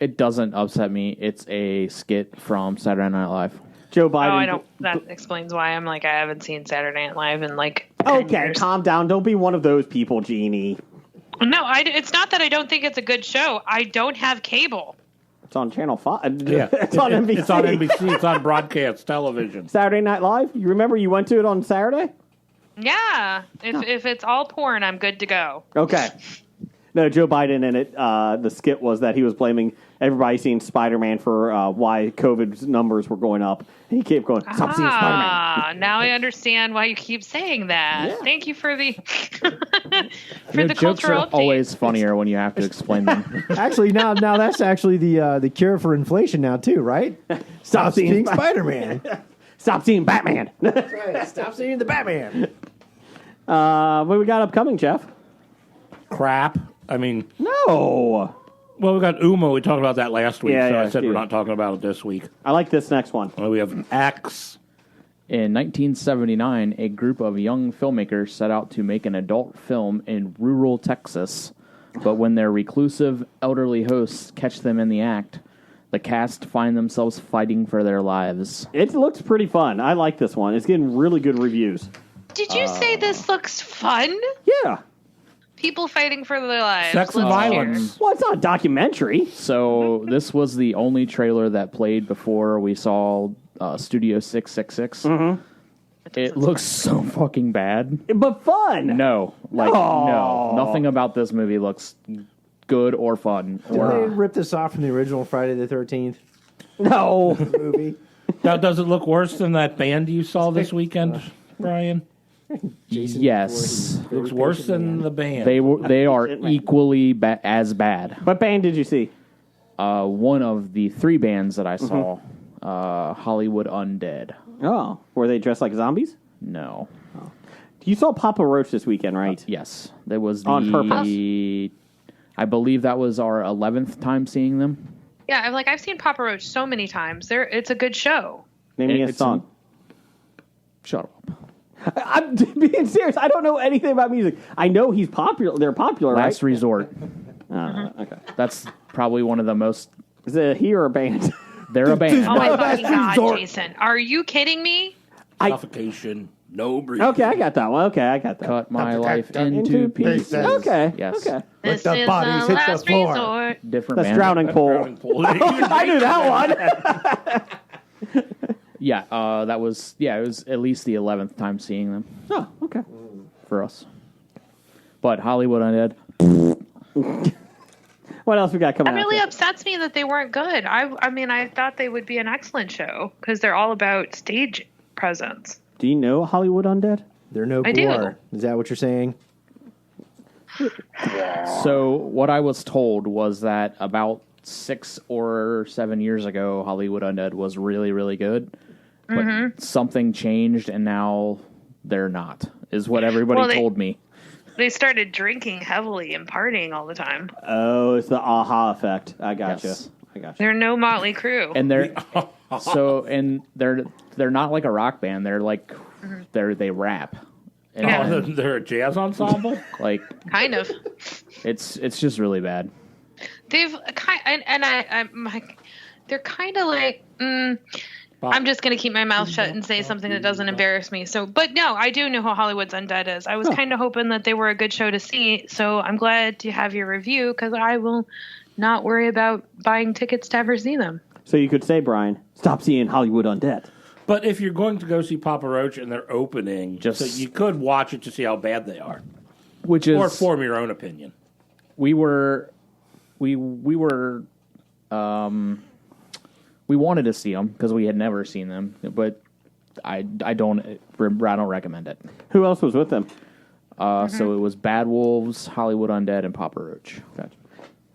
It doesn't upset me. It's a skit from Saturday Night Live. Joe Biden. Oh, I don't. That explains why I'm like I haven't seen Saturday Night Live in like 10 Okay, years. calm down. Don't be one of those people, Jeannie. No, it's not that I don't think it's a good show. I don't have cable. It's on Channel 5. Yeah. It's on NBC. It's on NBC. It's on broadcast television. Saturday Night Live. You remember you went to it on Saturday? Yeah, if it's all porn, I'm good to go. Okay. No, Joe Biden in it, the skit was that he was blaming everybody seeing Spider-Man for why COVID's numbers were going up. And he kept going, stop seeing Spider-Man. Now I understand why you keep saying that. Yeah. Thank you for the You know, the jokes cultural are update. always funnier when you have to explain them. Actually, now that's actually the cure for inflation now too, right? Stop seeing Spider-Man. Stop seeing Batman. Stop seeing the Batman. What we got upcoming, Jeff? Crap I mean, No. well, we got Uma. We talked about that last week, Yeah, so yeah, I said dude. we're not talking about it this week. I like this next one. Well, we have Axe. In 1979, a group of young filmmakers set out to make an adult film in rural Texas. But when their reclusive, elderly hosts catch them in the act, the cast find themselves fighting for their lives. It looks pretty fun. I like this one. It's getting really good reviews. Did you say this looks fun? Yeah. People fighting for their lives. Sex and Let's hear. violence. Well, it's not a documentary. So this was the only trailer that played before we saw Studio 666. It looks so fucking bad. But fun. No, nothing about this movie looks good or fun. Did they rip this off from the original Friday the 13th No. movie? Now, does it look worse than that band you saw this weekend, Brian? Jason Yes, before he Looks very worse patient than man. the band. they are equally as bad. What band did you see? One of the three bands that I saw, Hollywood Undead. Oh. Were they dressed like zombies? No. You saw Papa Roach this weekend, right? Yes, that was On purpose. I believe that was our 11th time seeing them. Yeah, I've seen Papa Roach so many times. It's a good show. Name me a It's song. Shut up. I'm being serious. I don't know anything about music. I know he's popular. They're popular, Last right? Resort. Okay. That's probably one of the most. Is it a he or a band? They're a band. Oh my fucking god, Jason! Are you kidding me? Suffocation, no breathing. Okay, I got that one. Okay, I got that. Cut my life Into into pieces. Okay. Yes. Okay. This the is bodies the hit the last floor. resort. Different That's band. Drowning Pool. Drowning pool. I knew that one. Yeah, that was it was at least the 11th time seeing them Oh, okay. for us. But Hollywood Undead. What else we got coming It really out? upsets me that they weren't good. I mean, I thought they would be an excellent show because they're all about stage presence. Do you know Hollywood Undead? They're no I do. gore. Is that what you're saying? So what I was told was that about 6 or 7 years ago, Hollywood Undead was really, really good. But something changed, and now they're not, is what everybody Well, told me. They started drinking heavily and partying all the time. Oh, it's the aha effect. I gotcha. Yes. I gotcha. They're no Motley Crue. And they're not like a rock band. They're like they rap. And Yeah. Oh, they're a jazz ensemble? like Kind of. it's just really bad. They've they're kind of like. I'm just going to keep my mouth shut and say something that doesn't embarrass me. So, but no, I do know who Hollywood's Undead is. I was kind of hoping that they were a good show to see. So I'm glad to have your review because I will not worry about buying tickets to ever see them. So you could say, Brian, stop seeing Hollywood Undead. But if you're going to go see Papa Roach and they're opening, so you could watch it to see how bad they are. Which is Or form your own opinion. we wanted to see them because we had never seen them, but I don't recommend it. Who else was with them? So it was Bad Wolves, Hollywood Undead, and Papa Roach. Gotcha.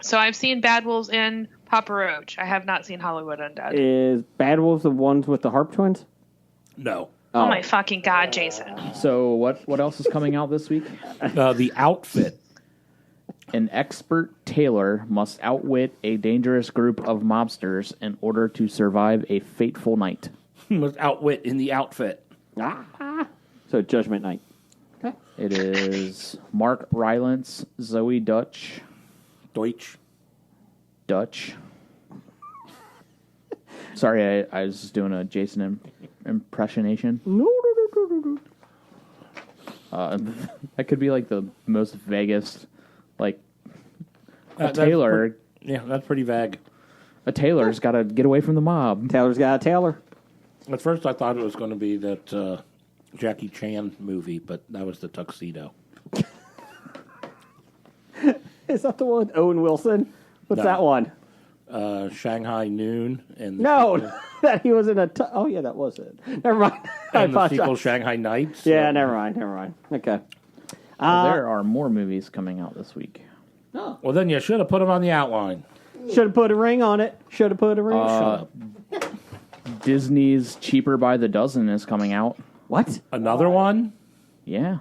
So I've seen Bad Wolves and Papa Roach. I have not seen Hollywood Undead. Is Bad Wolves the ones with the harp twins? No. Oh my fucking god, Jason! So what else is coming out this week? The Outfit. An expert tailor must outwit a dangerous group of mobsters in order to survive a fateful night. Was outwit in the Outfit. So Judgment Night. It is Mark Rylance, Zoe Dutch. Sorry, I was just doing a Jason impressionation. That could be like the most vaguest, like a tailor. That's pretty vague. A tailor's got to get away from the mob. Taylor's got a tailor. At first, I thought it was going to be that Jackie Chan movie, but that was the Tuxedo. Is that the one with Owen Wilson? What's No. that one? Shanghai Noon and No, that he was in a. Oh yeah, that was it. Never mind. I and the apologize. sequel Shanghai Nights. Yeah, never mind. Okay. There are more movies coming out this week. Well, then you should have put them on the outline. Should have put a ring on it. Should have put a ring. Disney's Cheaper by the Dozen is coming out. What? Another one? Yeah.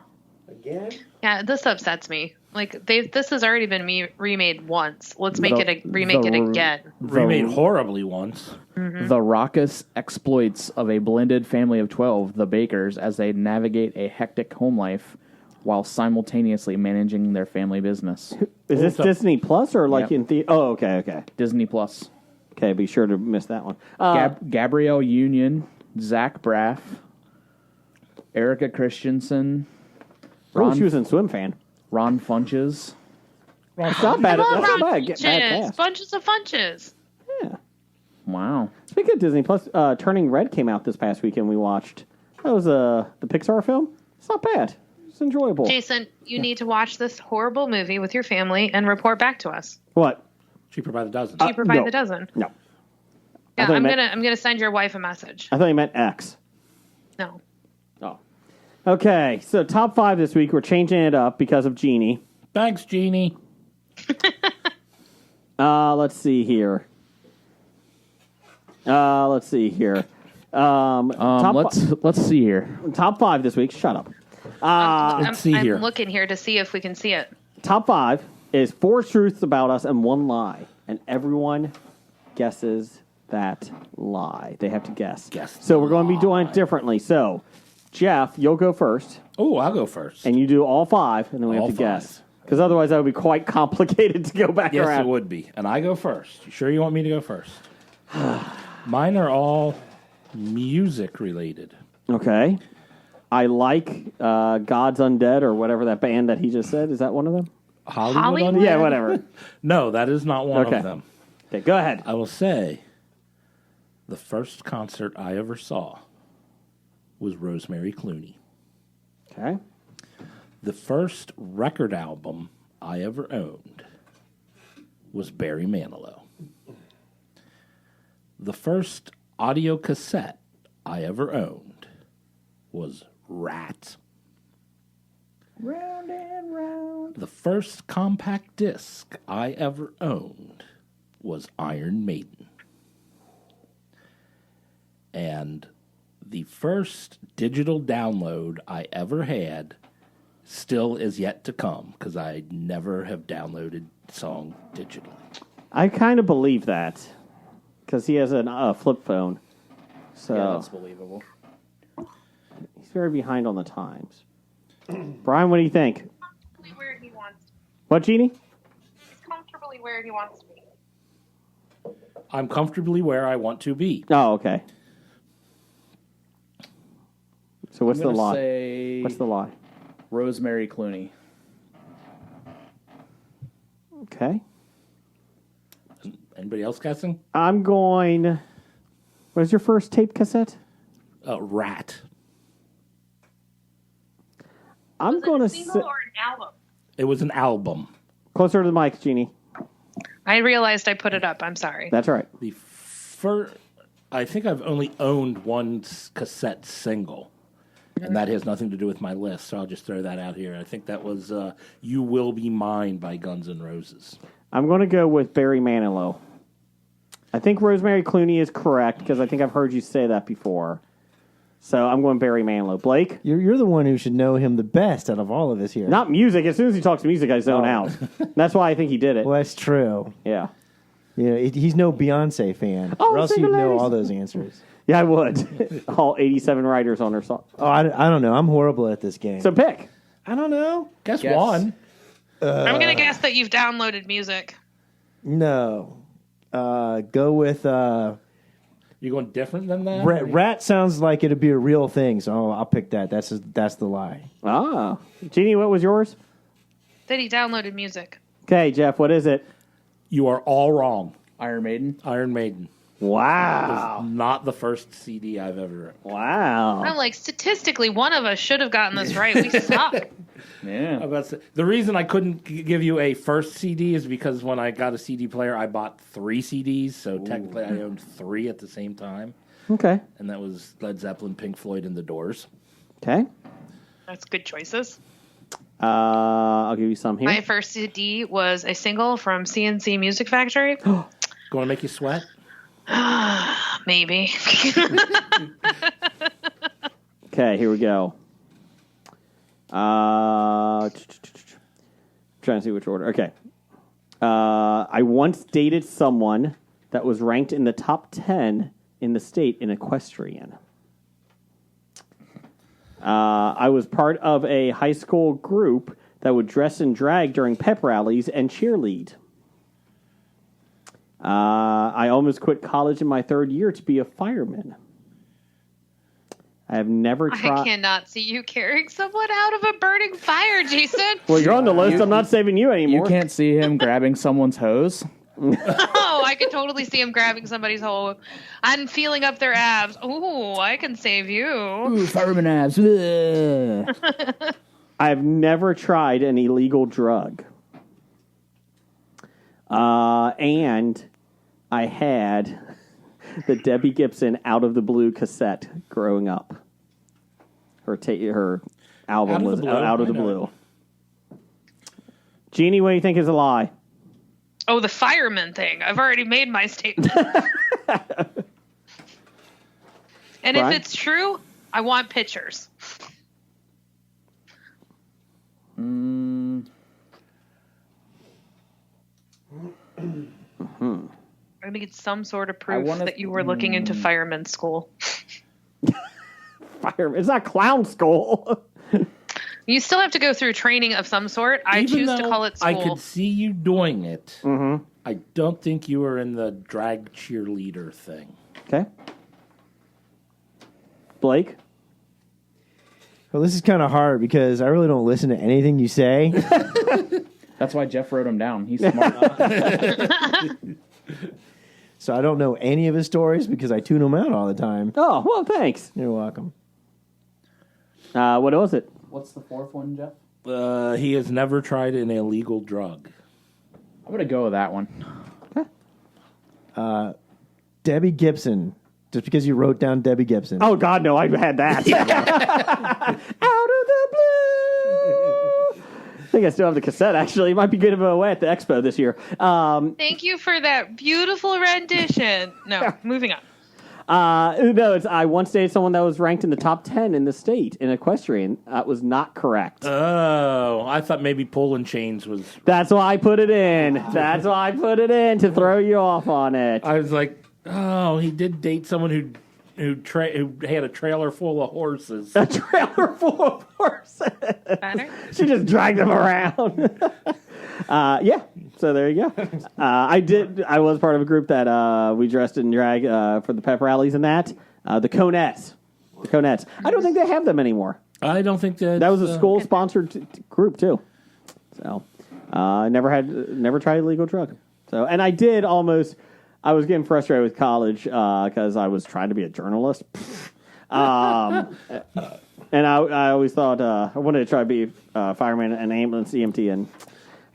Again? Yeah, this upsets me. Like this has already been remade once. Let's make it again. Remade horribly once. The raucous exploits of a blended family of 12, the Bakers, as they navigate a hectic home life while simultaneously managing their family business. Is this Disney Plus or like Yep. in the? Oh, okay. Disney Plus. Okay, be sure to miss that one. Gabrielle Union, Zach Braff, Erica Christensen, She was in Swim Fan. Ron Funches. It's not bad. Come on, That's not Ron bad. Bad Funches. cast. Bunches of funches. Yeah. Wow. Speaking of Disney Plus, Turning Red came out this past weekend. We watched. That was the Pixar film. It's not bad. It's enjoyable. Jason, you need to watch this horrible movie with your family and report back to us. What? Cheaper by the dozen. Cheaper by no. the dozen. No. Yeah, thought you I'm meant- gonna send your wife a message. I thought you meant X. No. Oh. Okay, so top 5 this week. We're changing it up because of Genie. Thanks, Jeannie. Let's see here. Top Let's see here. top 5 this week. Shut up. Let's see here. I'm looking here to see if we can see it. Top 5 is 4 truths about us and 1 lie, and everyone guesses that lie. They have to guess. So we're going to be doing it differently. So, Jeff, you'll go first, Oh, I'll go first. and you do all 5, and then we have All to 5. guess. Because otherwise, that would be quite complicated to go back Yes, around. it would be. And I go first. You sure you want me to go first? Mine are all music related. Okay. I like God's Undead or whatever that band that he just said. Is that one of them? Hollywood? Undead? Yeah, whatever. No, that is not one Okay. of them. Okay, go ahead. I will say the first concert I ever saw was Rosemary Clooney. Okay. The first record album I ever owned was Barry Manilow. The first audio cassette I ever owned was Rat. Round and round. The first compact disc I ever owned was Iron Maiden. And the first digital download I ever had still is yet to come because I never have downloaded song digitally. I kind of believe that because he has a flip phone. So Yeah, that's believable. he's very behind on the times. Brian, what do you think? Where he wants. What, Jeannie? He's comfortably where he wants to be. I'm comfortably where I want to be. Oh, okay. So what's I'm the gonna lie? say What's the lie? Rosemary Clooney. Okay. Anybody else guessing? I'm going. What is your first tape cassette? Rat. I'm going to Single or an album? It was an album. closer to the mic, Jeannie. I realized I put it up. I'm sorry. That's right. The first, I think I've only owned one cassette single, and that has nothing to do with my list. So I'll just throw that out here. I think that was "You Will Be Mine" by Guns N' Roses. I'm going to go with Barry Manilow. I think Rosemary Clooney is correct because I think I've heard you say that before. So I'm going Barry Manilow. Blake? You're the one who should know him the best out of all of us here. Not music. As soon as he talks music, I zone out. That's why I think he did it. Well, that's true. Yeah. You know, he's no Beyonce fan, Oh, or else you'd single know ladies. all those answers. Yeah, I would. All 87 writers on her song. Oh, I don't know. I'm horrible at this game. So pick. I don't know. Guess Guess. one. I'm gonna guess that you've downloaded music. No. Go with You going different than that? Rat. Sounds like it'd be a real thing, so I'll pick that. That's the lie. Ah. Jeannie, what was yours? That he downloaded music. Okay, Jeff, what is it? You are all wrong. Iron Maiden. Iron Maiden. Wow. Not the first CD I've ever owned. Wow. I'm like, statistically, one of us should have gotten this right. We suck. Yeah. The reason I couldn't give you a first CD is because when I got a CD player, I bought 3 CDs, so technically I owned 3 at the same time, Okay. and that was Led Zeppelin, Pink Floyd, and The Doors. Okay. That's good choices. I'll give you some here. My first CD was a single from CNC Music Factory. Going to make you sweat? Maybe. Okay, here we go. Trying to see which order. Okay. I once dated someone that was ranked in the top 10 in the state in equestrian. I was part of a high school group that would dress in drag during pep rallies and cheerlead. I almost quit college in my third year to be a fireman. I have never tried. I cannot see you carrying someone out of a burning fire, Jason. Well, you're on the list. I'm not saving you anymore. You can't see him grabbing someone's hose. Oh, I could totally see him grabbing somebody's hole and feeling up their abs. Ooh, I can save you. Ooh, fireman abs. Ugh. I've never tried an illegal drug. And I had the Debbie Gibson Out of the Blue cassette growing up. Her album was Out of the Blue. Jeannie, what do you think is a lie? Oh, the fireman thing. I've already made my statement. And Brian? if it's true, I want pictures. Mm. I need some sort of proof wanna- that you were looking into fireman school. Fireman. It's not clown school. You still have to go through training of some sort. I Even choose to though call it I school. could see you doing it. Mm-hmm. I don't think you were in the drag cheerleader thing. Okay. Blake? Well, this is kind of hard because I really don't listen to anything you say. That's why Jeff wrote him down. He's smart. So I don't know any of his stories because I tune them out all the time. Oh, well, thanks. You're welcome. What was it? What's the fourth one, Jeff? He has never tried an illegal drug. I'm going to go with that one. Debbie Gibson. Just because you wrote down Debbie Gibson. Oh, God, no, I've had that. Out of the blue. I think I still have the cassette, actually. It might be good of away at the expo this year. Thank you for that beautiful rendition. No, moving on. No, I once dated someone that was ranked in the top 10 in the state in equestrian. That was not correct. Oh, I thought maybe pulling chains was. That's why I put it in. That's why I put it in, to throw you off on it. I was like, oh, he did date someone who had a trailer full of horses. A trailer full of horses. Better? She just dragged them around. Yeah, so there you go. I was part of a group that we dressed in drag for the pep rallies and that. The Conettes. I don't think they have them anymore. I don't think that That was a school-sponsored group, too. So, never tried a legal drug. So, and I was getting frustrated with college because I was trying to be a journalist. And I always thought I wanted to try to be a fireman and ambulance EMT, and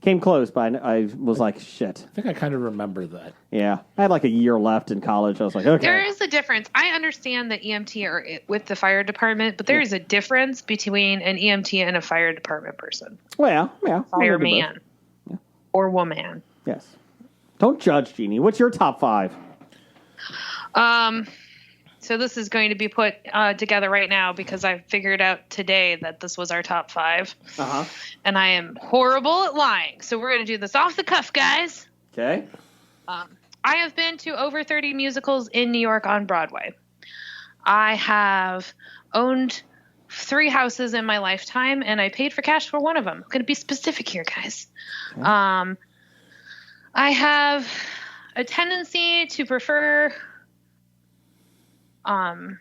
came close, but I was like, shit. I think I kind of remember that. Yeah. I had like a year left in college. I was like, okay. There is a difference. I understand that EMT are with the fire department, but there is a difference between an EMT and a fire department person. Well, yeah. Fireman. Yeah. Or woman. Yes. Don't judge, Jeannie. What's your top 5? So this is going to be put together right now because I figured out today that this was our top 5. Uh-huh. And I am horrible at lying. So we're going to do this off the cuff, guys. Okay. I have been to over 30 musicals in New York on Broadway. I have owned 3 houses in my lifetime, and I paid for cash for one of them. I'm going to be specific here, guys. Okay. I have a tendency to prefer... I'm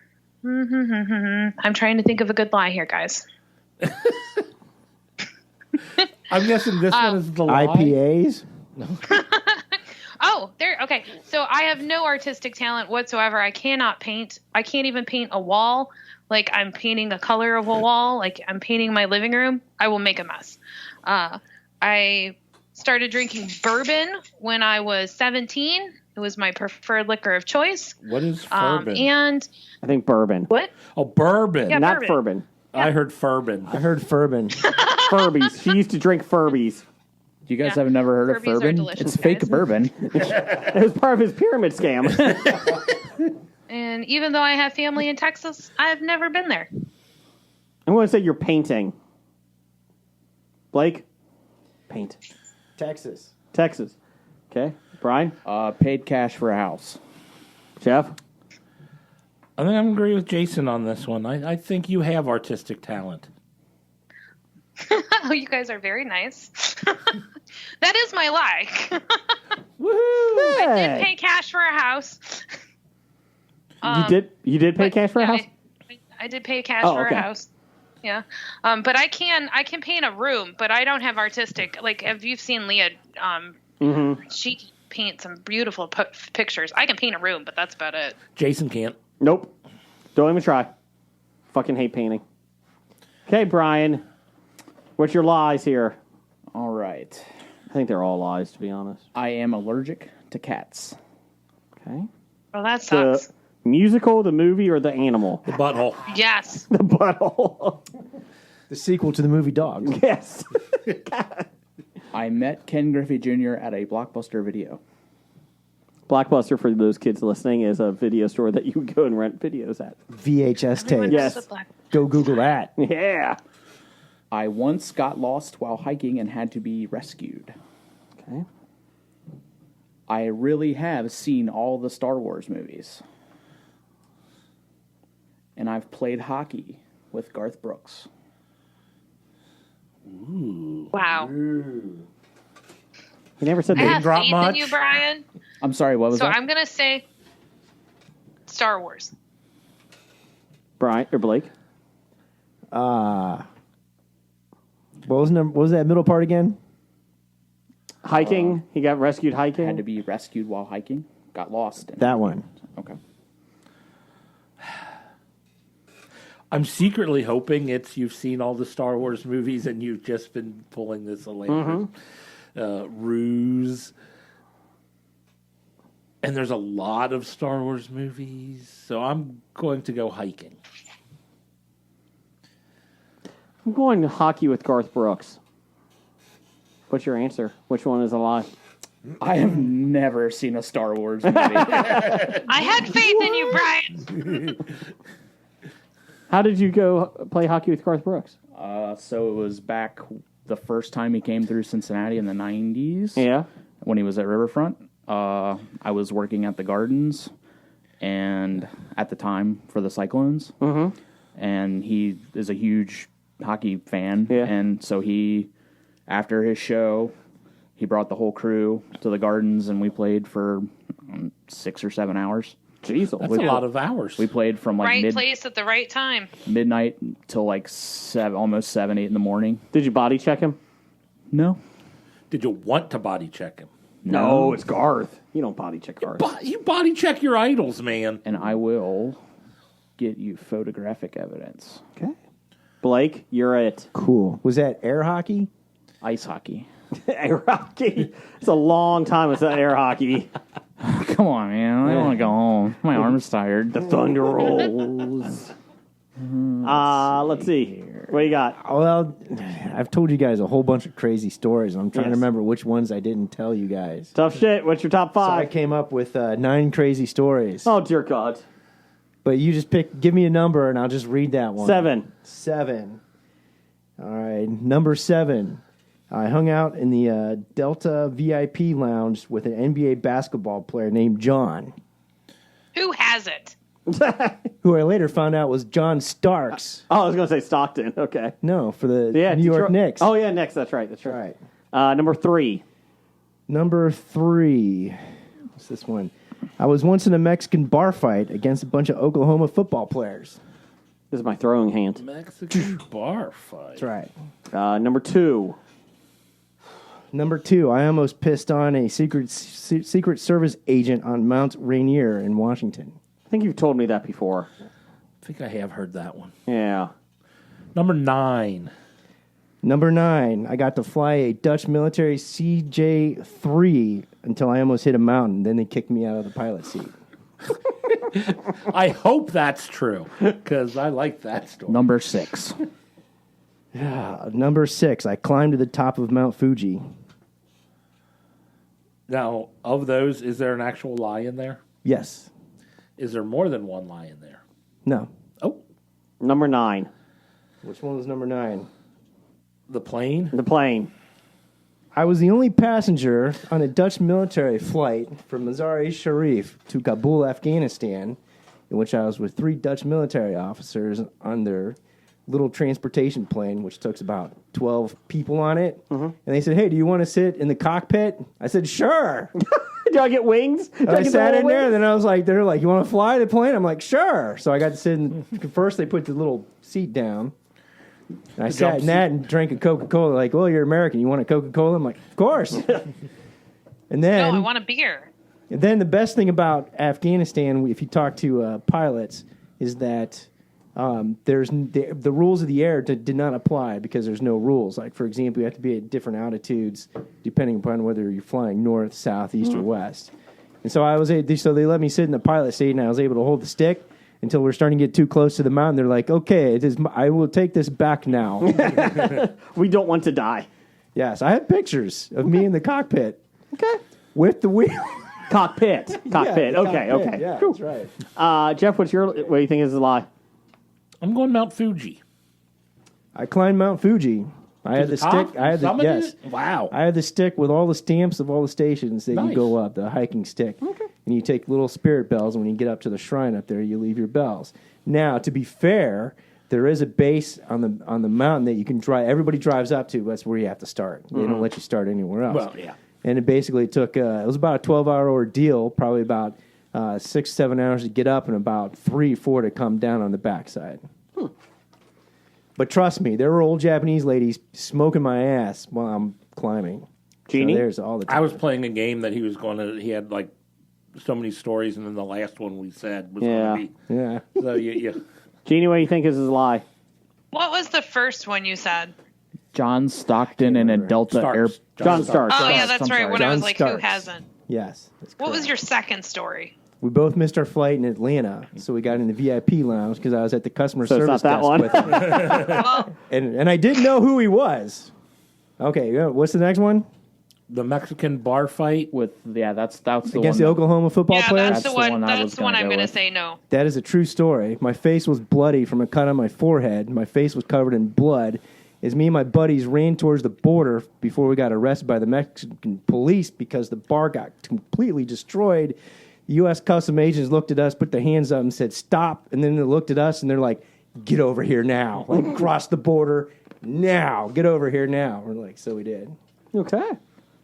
trying to think of a good lie here, guys. I'm guessing this one is the lie. IPAs? Oh, there. Okay. So I have no artistic talent whatsoever. I cannot paint. I can't even paint a wall. Like I'm painting the color of a wall. Like I'm painting my living room. I will make a mess. I started drinking bourbon when I was 17. It was my preferred liquor of choice. What is bourbon? And I think bourbon. what? Oh, bourbon. Yeah, Not bourbon. Furbin. I heard Furbin. I heard Furbin. Furbies. She used to drink Furbies. You guys Yeah. have never heard of Furbies are bourbon? delicious, It's fake guys. bourbon. It was part of his pyramid scam. And even though I have family in Texas, I've never been there. I'm going to say you're painting. Blake? Paint. Texas. Texas. Okay. Brian? Paid cash for a house. Jeff? I think I'm agree with Jason on this one. I think you have artistic talent. Oh, you guys are very nice. That is my lie. Woohoo! I did pay cash for a house. You did pay cash for a house? I did pay cash Oh, for okay. a house. Yeah. But I can paint a room, but I don't have artistic. Like, if you've seen Leah, she paints some beautiful pictures. I can paint a room, but that's about it. Jason can't. Nope. Don't even try. Fucking hate painting. Okay, Brian. What's your lies here? All right. I think they're all lies, to be honest. I am allergic to cats. Okay. Well, that The sucks. musical, the movie, or the animal? The butthole. Yes. The butthole. The sequel to the movie Dogs. Yes. I met Ken Griffey Jr. at a Blockbuster video. Blockbuster, for those kids listening, is a video store that you would go and rent videos at. VHS Everyone tape. Yes. knows the black- Go Google that. Yeah. I once got lost while hiking and had to be rescued. Okay. I really have seen all the Star Wars movies. And I've played hockey with Garth Brooks. Wow. He never said I that. have drop faith much? in you, Brian. I'm sorry, what was So that? I'm going to say Star Wars. Brian or Blake? What was that middle part again? Hiking. He got rescued hiking. Had to be rescued while hiking. Got lost. That one. Okay. I'm secretly hoping it's you've seen all the Star Wars movies and you've just been pulling this elaborate ruse. And there's a lot of Star Wars movies, so I'm going to go hiking. I'm going to hockey with Garth Brooks. What's your answer? Which one is a lie? I have never seen a Star Wars movie. I had faith in you, Brian. How did you go play hockey with Garth Brooks? So it was back the first time he came through Cincinnati in the 90s. Yeah. When he was at Riverfront. I was working at the Gardens and at the time for the Cyclones. Mm-hmm. And he is a huge hockey fan. Yeah. And so after his show, he brought the whole crew to the Gardens and we played for 6 or 7 hours. Jeez. That's a lot of hours. We played from like Right place at the right time. midnight till like almost 7, 8 in the morning. Did you body check him? No. Did you want to body check him? No, it's Garth. You don't body check Garth. You body check your idols, man. And I will get you photographic evidence. Okay. Blake, you're it. Cool. Was that air hockey? Ice hockey. Air hockey. It's a long time with that air hockey. Come on, man. I want to go home. My arm's tired. The Thunder Rolls. Let's see. What do you got? Well, I've told you guys a whole bunch of crazy stories. I'm trying to Yes. remember which ones I didn't tell you guys. Tough shit. What's your top So I five? came up with 9 crazy stories. Oh, dear God. But you just give me a number and I'll just read that one. 7. 7. All right. Number 7. I hung out in the Delta VIP lounge with an NBA basketball player named John, Who has it? who I later found out was John Starks. Oh, I was going to say Stockton. Okay. No, for the Yeah, New York Detroit- Knicks. Oh, yeah, Knicks. That's right. That's All right. right. Number 3. Number 3. What's this one? I was once in a Mexican bar fight against a bunch of Oklahoma football players. This is my throwing hand. Mexican bar fight. That's right. Number 2. Number 2, I almost pissed on a Secret Service agent on Mount Rainier in Washington. I think you've told me that before. I think I have heard that one. Yeah. Number 9. Number 9, I got to fly a Dutch military CJ-3 until I almost hit a mountain. Then they kicked me out of the pilot seat. I hope that's true because I like that story. Number 6. Number 6, I climbed to the top of Mount Fuji. Now, of those, is there an actual lie in there? Yes. Is there more than one lie in there? No. Oh, Number 9. Which one was number 9? The plane? The plane. I was the only passenger on a Dutch military flight from Mazar-e-Sharif to Kabul, Afghanistan, in which I was with 3 Dutch military officers on their little transportation plane, which took about 12 people on it. And they said, "Hey, do you want to sit in the cockpit?" I said, "Sure." Do I get wings? And I sat in there, and then I was like, they're like, "You want to fly the plane?" I'm like, "Sure." So I got to sit in. First, they put the little seat down. And I sat in that and drank a Coca-Cola. Like, "Well, you're American. You want a Coca-Cola?" I'm like, "Of course." And then, No, I want a beer. and then the best thing about Afghanistan, if you talk to pilots, is that the rules of the air did not apply because there's no rules. Like, for example, you have to be at different altitudes depending upon whether you're flying north, south, east, or west. And so so they let me sit in the pilot seat, and I was able to hold the stick until we're starting to get too close to the mountain. They're like, "Okay, I will take this back now." We don't want to die. Yes, I have pictures of me in the cockpit. Okay. With the wheel. Cockpit. Yeah, the Okay. cockpit. Yeah, that's right. Jeff, what do you think is a lie? I'm going Mount Fuji. I climbed Mount Fuji. I had the top? stick. I had the Summited yes. it? Wow. I had the stick with all the stamps of all the stations that you Nice. go up. The hiking stick. Okay. And you take little spirit bells, and when you get up to the shrine up there, you leave your bells. Now, to be fair, there is a base on the mountain that you can drive. Everybody drives up to. That's where you have to start. They don't let you start anywhere else. Well, yeah. And it basically took. It was about a 12-hour ordeal. Probably about 6-7 hours to get up, and about 3-4 to come down on the backside. But trust me, there were old Japanese ladies smoking my ass while I'm climbing. Jeannie? So there's all the time. I was playing a game that he had like so many stories, and then the last one we said was Yeah. going to be. Yeah. So you Jeannie, what do you think is a lie? What was the first one you said? John Stockton in a Delta Air. John Stark. Oh, yeah, that's I'm right. sorry. When I was John like, Starks. who hasn't? Yes. That's What was correct. your second story? We both missed our flight in Atlanta, so we got in the VIP lounge because I was at the customer So it's service not that desk one? with him. Well, And I didn't know who he was. Okay, what's the next one? the Mexican bar fight. With that's the Against one the that- Oklahoma football yeah, players? that's the one. I That's was the one gonna I'm go going to with. say no. That is a true story. My face was bloody from a cut on my forehead. My face was covered in blood. As me and my buddies ran towards the border before we got arrested by the Mexican police because the bar got completely destroyed. The U.S. Custom agents looked at us, put their hands up, and said, "Stop!" And then they looked at us, and they're like, "Get over here now! Like, cross the border now! Get over here now!" We're like, so we did. Okay.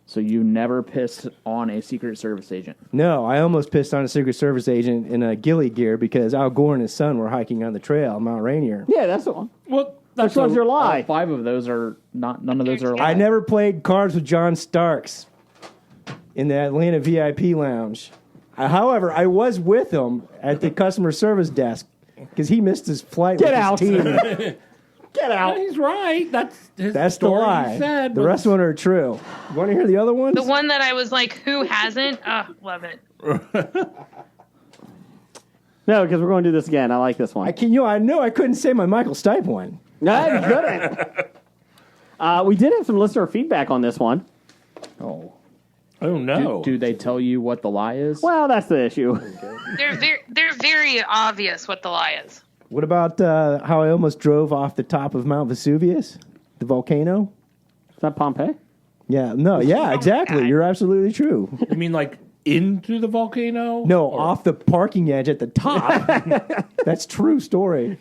So you never pissed on a Secret Service agent. No, I almost pissed on a Secret Service agent in a ghillie gear because Al Gore and his son were hiking on the trail, Mount Rainier. Yeah, that's the one. Well, Which one's your lie? 5 of those are not. None of those are. I never played cards with John Starks in the Atlanta VIP lounge. However, I was with him at the customer service desk because he missed his flight Get with out. his team. Get out. he's right. That's his That's the story lie. He said, The rest of them are true. You want to hear the other ones? The one that I was like, who hasn't? Love it. No, because we're going to do this again. I like this one. I know I couldn't say my Michael Stipe one. No, you couldn't. We did have some listener feedback on this one. Oh. Oh no! Do they tell you what the lie is? Well, that's the issue. They're very obvious what the lie is. What about how I almost drove off the top of Mount Vesuvius, the volcano? Is that Pompeii? Yeah, no, yeah, exactly. God. You're absolutely true. You mean like into the volcano? No, Or- off the parking edge at the top. That's true story.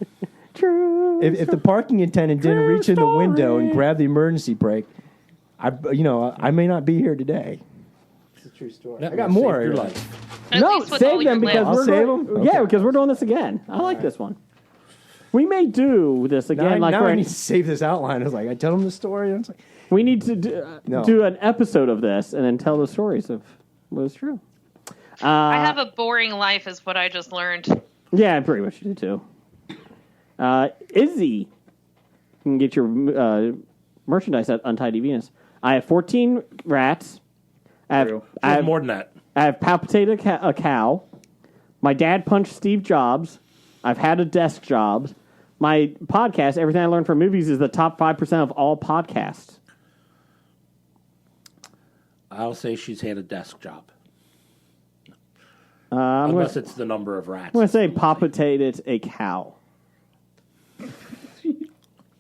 True. If the parking attendant didn't True reach in the window and story. grab the emergency brake, I may not be here today. It's a true story. That I got will more. save your life. At No, least with all save your them because limbs. I'll we're save going, them? Yeah, Okay. because we're doing this again. I like this one. We may do this Now, again. now we're I in- need to save this outline. I was like, I tell them the story. And it's like, we need to No. do an episode of this and then tell the stories of what is true. I have a boring life, is what I just learned. Yeah, I pretty much do too. Izzy, you can get your merchandise at Untitled Venus. I have 14 rats. I have, True. I have, More than that. I have palpitated a cow. My dad punched Steve Jobs. I've had a desk job. My podcast, Everything I Learned from Movies, is the top 5% of all podcasts. I'll say she's had a desk job. I'm Unless it's the number of rats. going to say palpitated a cow.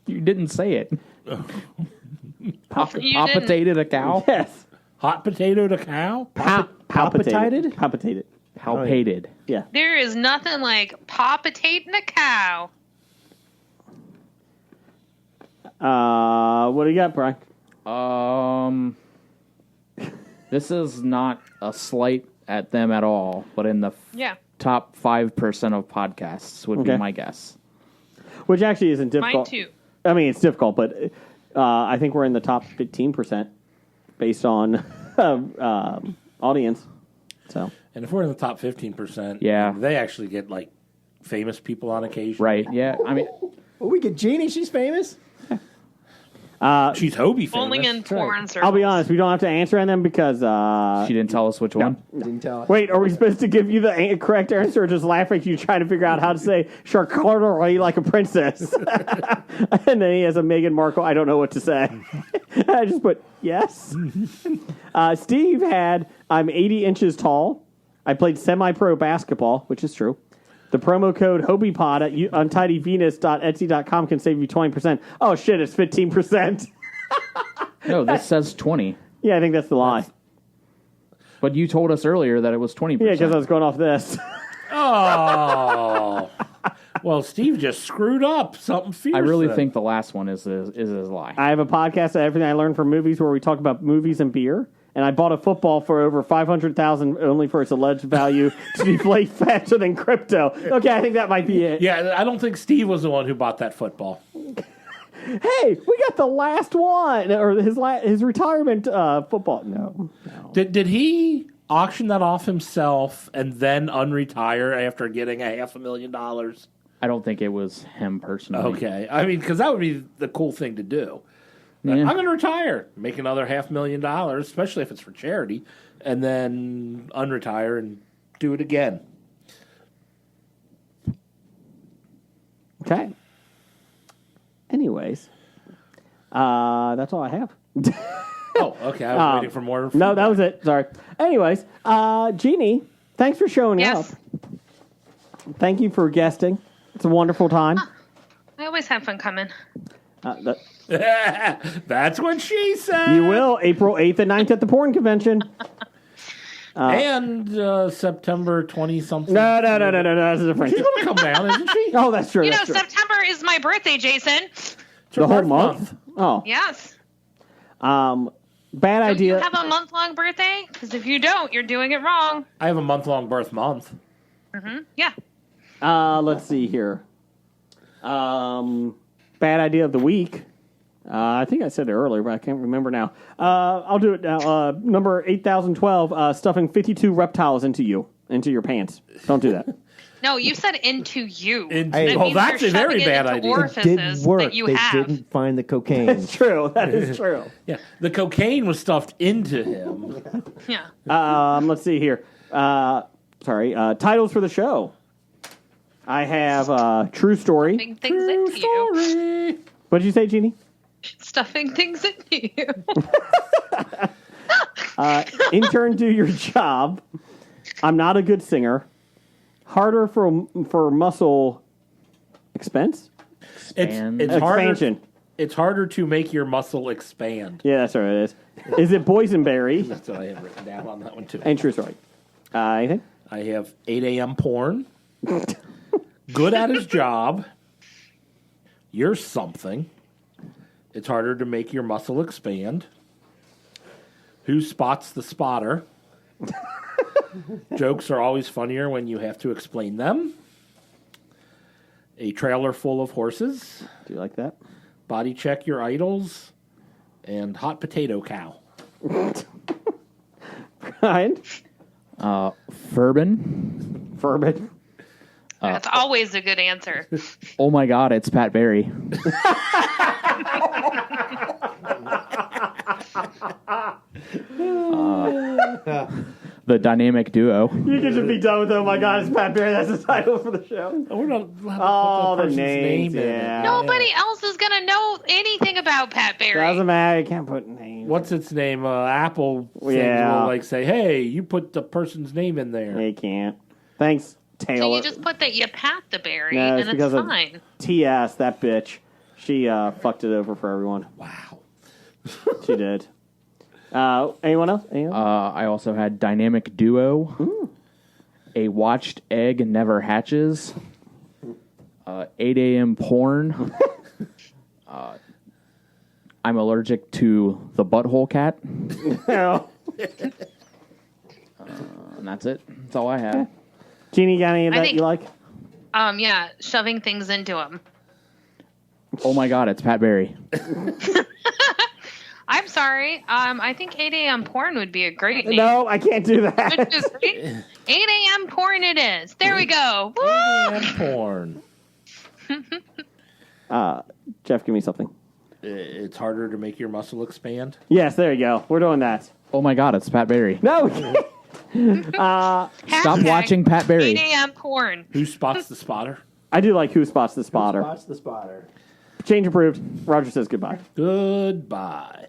You didn't say it. Potated a cow? Yes. Hot potato to cow? Palpitated? Palpitated. Palpated. Yeah. There is nothing like palpitating a cow. What do you got, Brian? This is not a slight at them at all, but in the Yeah. top 5% of podcasts would be Okay. my guess. Which actually isn't Mine difficult. too. I mean, it's difficult, but I think we're in the top 15% based on audience. So And if we're in the top 15%, Yeah. they actually get like famous people on occasion. Right, yeah. I mean, Oh, we get Jeannie. She's famous. She's Hobie famous. Only in porn circles. I'll be honest, we don't have to answer on them because. she didn't tell us which one. Didn't tell us. Wait, are we supposed to give you the correct answer or just laugh at you trying to figure out how to say charcuterie like a princess? And then he has a Meghan Markle, I don't know what to say. I just put yes. Steve had, I'm 80 inches tall. I played semi-pro basketball, which is true. The promo code HobiePod at untidyvenus.etsy.com can save you 20%. Oh, shit, it's 15%. No, this says 20. Yeah, I think that's the lie. But you told us earlier that it was 20%. Yeah, because I was going off this. Oh. Well, Steve just screwed up something fierce. I really then. think the last one is his lie. I have a podcast of everything I learned from movies where we talk about movies and beer. And I bought a football for over $500,000 only for its alleged value to deflate faster than crypto. Okay, I think that might be it. Yeah, I don't think Steve was the one who bought that football. Hey, we got the last one, or his retirement football. No. Did he auction that off himself and then unretire after getting $500,000? I don't think it was him personally. Okay, I mean, because that would be the cool thing to do. Like, Yeah. I'm going to retire, make another $500,000, especially if it's for charity, and then unretire and do it again. Okay. Anyways, that's all I have. Oh, okay. I was waiting for more. No, that was it. Sorry. Anyways, Jeannie, thanks for showing Yes. up. Thank you for guesting. It's a wonderful time. I always have fun coming. That's what she said. You will, April 8th and 9th at the porn convention. And September 20-something. No, that's a different. She's going to come down, isn't she? Oh, that's true. You know, That's true. September is my birthday, Jason. The whole month? Oh. Yes. Bad Don't idea. you have a month-long birthday? Because if you don't, you're doing it wrong. I have a month-long birth month. Yeah. Let's see here. Bad idea of the week. I think I said it earlier, but I can't remember now. I'll do it now. Number 8012, stuffing 52 reptiles into your pants. Don't do that. No, you said into you. Into- That well, means that's you're a very shoving it bad into idea. It orifices didn't work. that you They have. didn't find the cocaine. It's true. That is true. Yeah, the cocaine was stuffed into him. Yeah. Let's see here. Titles for the show. I have True Story. Stuffing things into you. What did you say, Jeannie? Stuffing things into you. Intern, do your job. I'm not a good singer. Harder for muscle expense. And It's harder. Expansion. It's harder to make your muscle expand. Yeah, that's what it is. Is it boysenberry? That's what I have written down on that one too. And True Story. Anything? I have 8 a.m. porn. Good at his job. You're something. It's harder to make your muscle expand. Who spots the spotter? Jokes are always funnier when you have to explain them. A trailer full of horses. Do you like that? Body check your idols. And hot potato cow. Ryan? Furbin. That's always a good answer. Oh my God, it's Pat Barry. The dynamic duo. You can just be done with it. Oh my God, it's Pat Barry. That's the title for the show. We're not. Oh, the person's names. name in it. Yeah. Nobody else is going to know anything about Pat Barry. Doesn't matter. You can't put names. What's its name? Apple things Yeah. will like say, "Hey, you put the person's name in there." You can't. Thanks, So Taylor. you just put that you pat the berry, No, and it's it's because of- fine. TS, that bitch. She fucked it over for everyone. Wow. She did. Anyone else? I also had Dynamic Duo. A Watched Egg Never Hatches. 8 a.m. Porn. I'm allergic to the butthole cat. And that's it. That's all I had. Jeannie, got any of I that think- you like? Yeah, shoving things into them. Oh my God, it's Pat Berry. I'm sorry. I think 8 a.m. porn would be a great name. No, I can't do that. Would you agree? 8 a.m. porn it is. There we go. Woo! And porn. Jeff, give me something. It's harder to make your muscle expand. Yes, there you go. We're doing that. Oh my God, it's Pat Berry. No. Stop Hashtag watching Pat 8 Berry. a.m. porn. Who spots the spotter? I do like Who Spots the Spotter. Spots the spotter. Change approved. Roger says goodbye. Goodbye.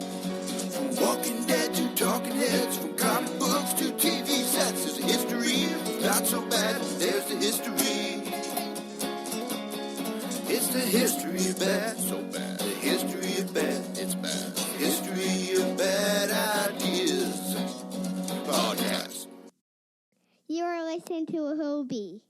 Walking Dead to Talking Heads, from comic books to TV sets. There's a history, not so bad. There's the history. It's the history of bad, so bad. The history of bad, it's bad. History of bad ideas. Podcast. You are listening to a Hobie.